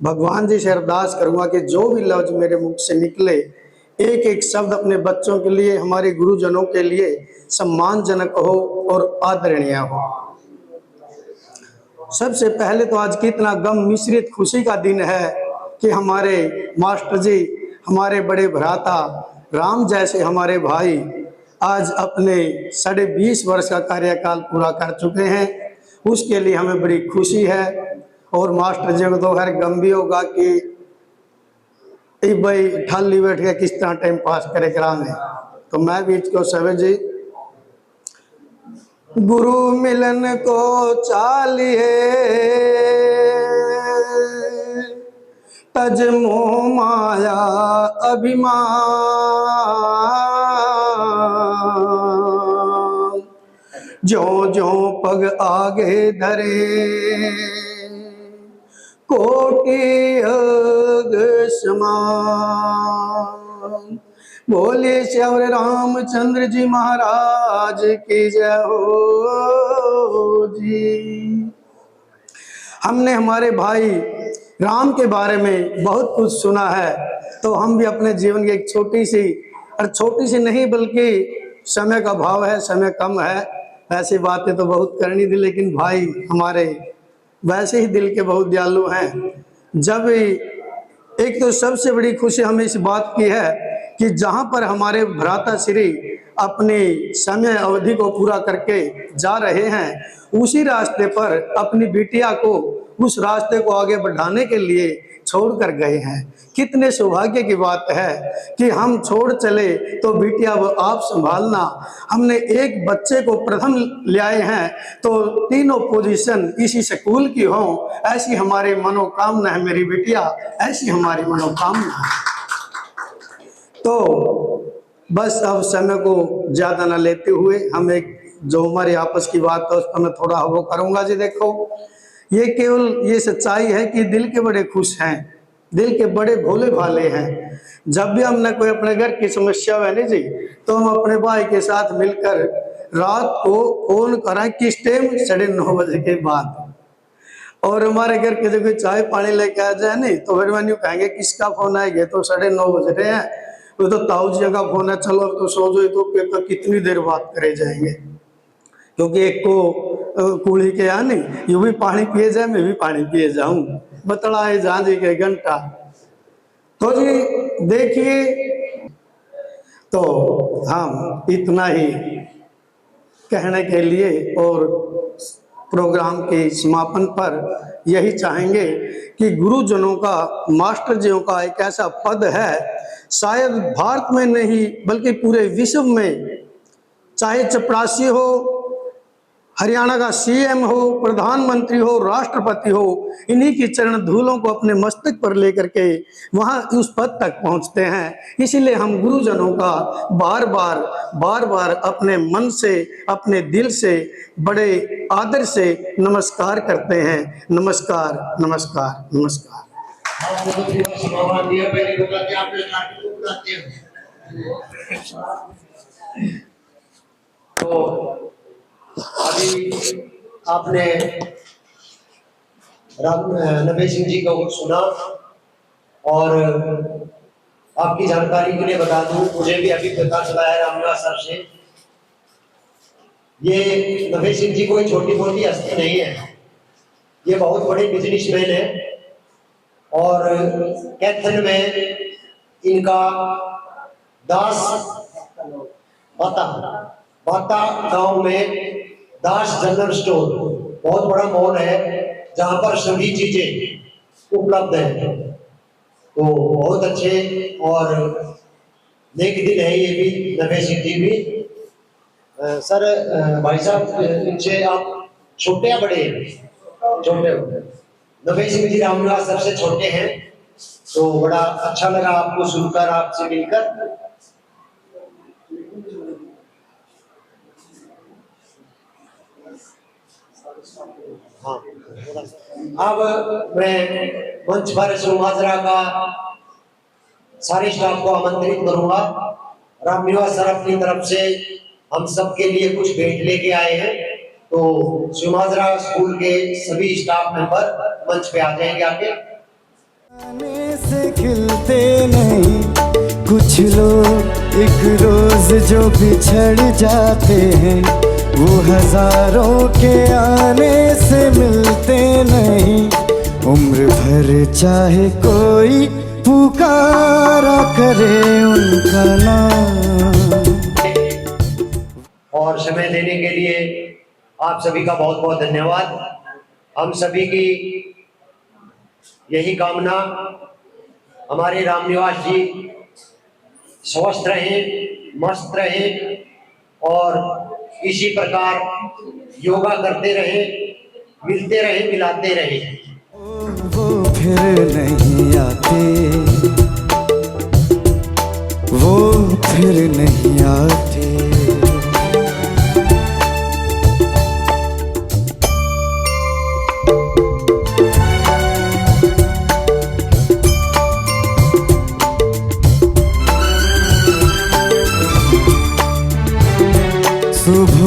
भगवान जी से अरदास करूँगा कि जो भी लफ्ज मेरे मुख से निकले, एक एक शब्द अपने बच्चों के लिए, हमारे गुरुजनों के लिए सम्मानजनक हो और आदरणीय हो। सबसे पहले तो आज कितना गम मिश्रित खुशी का दिन है कि हमारे मास्टर जी, हमारे बड़े भ्राता राम जैसे हमारे भाई आज अपने 20.5 वर्ष का कार्यकाल पूरा कर चुके हैं। उसके लिए हमें बड़ी खुशी है। और मास्टर जी को तो खैर गम भी होगा कि भाई ठाली बैठ के किस तरह टाइम पास करे करांगे। तो मैं भी इसको सवे जी, गुरु मिलन को चालिए तज मोह माया अभिमान, जो जो पग आगे धरे कोटि अग समान। बोले श्यावर रामचंद्र जी महाराज की जय हो जी। हमने हमारे भाई राम के बारे में बहुत कुछ सुना है, तो हम भी अपने जीवन की एक छोटी सी, और छोटी सी नहीं बल्कि समय का भाव है, समय कम है, ऐसी बातें तो बहुत करनी थी, लेकिन भाई हमारे वैसे ही दिल के बहुत दयालु हैं। जब एक तो सबसे बड़ी खुशी हमें इस बात की है कि जहां पर हमारे भ्राता श्री अपनी समय अवधि को पूरा करके जा रहे हैं, उसी रास्ते पर अपनी बिटिया को उस रास्ते को आगे बढ़ाने के लिए छोड़कर गए हैं। कितने सौभाग्य की बात है कि हम छोड़ चले तो बिटिया वो आप संभालना। हमने एक बच्चे को प्रथम ले आए हैं तो तीनों पोजीशन इसी स्कूल की हो, ऐसी हमारी मनोकामना है मेरी बिटिया, ऐसी हमारी मनोकामना है। तो बस अब समय को ज्यादा न लेते हुए हम एक जो हमारी आपस की बात है उस पर मैं थोड़ा वो करूंगा जी। देखो, ये केवल ये सच्चाई है कि दिल के बड़े खुश हैं, दिल के बड़े भोले भाले हैं। जब भी हमने कोई अपने घर की समस्या है नहीं जी, तो हम अपने भाई के साथ मिलकर रात को फोन करें किस टाइम 9:30 बजे के बाद, और हमारे घर के जब चाय पानी लेके आ जाए नहीं तो फिर मैंने कहेंगे किसका फोन आएगा, तो 9:30 बज रहे हैं, वो तो ताऊ जी का फोन है, चलो तो सो जो, तो कितनी देर बात करे जाएंगे, क्योंकि एक को कुड़ी के आने यू भी पानी पिए जाए, मैं भी पानी पिए जाऊं, बतलाए जहां जी के घंटा। तो जी देखिए, तो हम इतना ही कहने के लिए और प्रोग्राम के समापन पर यही चाहेंगे कि गुरुजनों का, मास्टर जियों का एक ऐसा पद है, शायद भारत में नहीं बल्कि पूरे विश्व में, चाहे चपरासी हो, हरियाणा का सीएम हो, प्रधानमंत्री हो, राष्ट्रपति हो, इन्हीं की चरण धूलों को अपने मस्तक पर लेकर के वहां उस पद तक पहुंचते हैं। इसीलिए हम गुरुजनों का बार बार अपने मन से, अपने दिल से, बड़े आदर से नमस्कार करते हैं। नमस्कार, नमस्कार, नमस्कार। तो अभी आपने नभे सिंह जी को सुना, और आपकी जानकारी के लिए बता दूं, मुझे भी अभी पता चला है रामनिवास सर से, ये नभे सिंह जी कोई छोटी मोटी हस्ती नहीं है, ये बहुत बड़े बिजनेसमैन है। और कैथन में इनका दास बाता गांव में दास जनरल स्टोर बहुत बड़ा मॉल है, जहां पर सभी चीजें उपलब्ध है। तो बहुत अच्छे और नेक दिल है ये भी, नभे सिंह जी भी। सर, भाई साहब इनसे आप छोटे या बड़े हैं? छोटे। नभे सिंह जी रामनिवास सर से छोटे हैं, तो बड़ा अच्छा लगा आपको सुनकर, आपसे मिलकर। हाँ, अब मैं मंच पर सुमाजरा का सारे स्टाफ को आमंत्रित करूंगा। रामनिवास सर अपनी तरफ से हम सब के लिए कुछ भेंट लेके आए हैं, तो सुमाजरा स्कूल के सभी स्टाफ मेंबर मंच पे आ जाएंगे आके। से खिलते नहीं कुछ लोग एक रोज जो बिछड़ जाते हैं, वो हजारों के आने से मिलते नहीं। उम्र भर चाहे कोई पुकारा करे उनका नाम। और समय देने के लिए आप सभी का बहुत बहुत धन्यवाद। हम सभी की यही कामना, हमारे रामनिवास जी स्वस्थ रहें, मस्त रहें और इसी प्रकार योगा करते रहें, मिलते रहें, मिलाते रहें। वो फिर नहीं आते, वो फिर नहीं आते।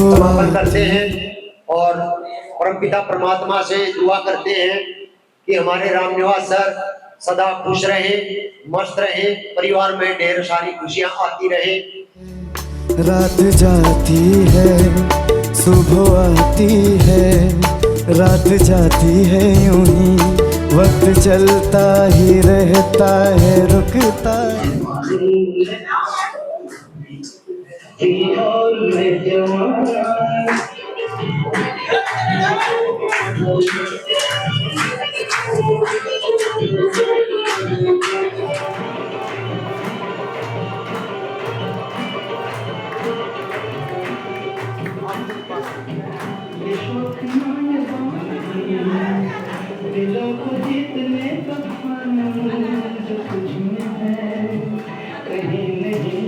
समापन करते हैं और परमपिता परमात्मा से दुआ करते हैं कि हमारे रामनिवास सर सदा खुश रहे, मस्त रहे, परिवार में ढेर सारी खुशियां आती रहे। रात जाती है, सुबह आती है, रात जाती है यूं ही, वक्त चलता ही रहता है, रुकता है। दिलों को जीतने का खाना जो कुछ में है, कहीं नहीं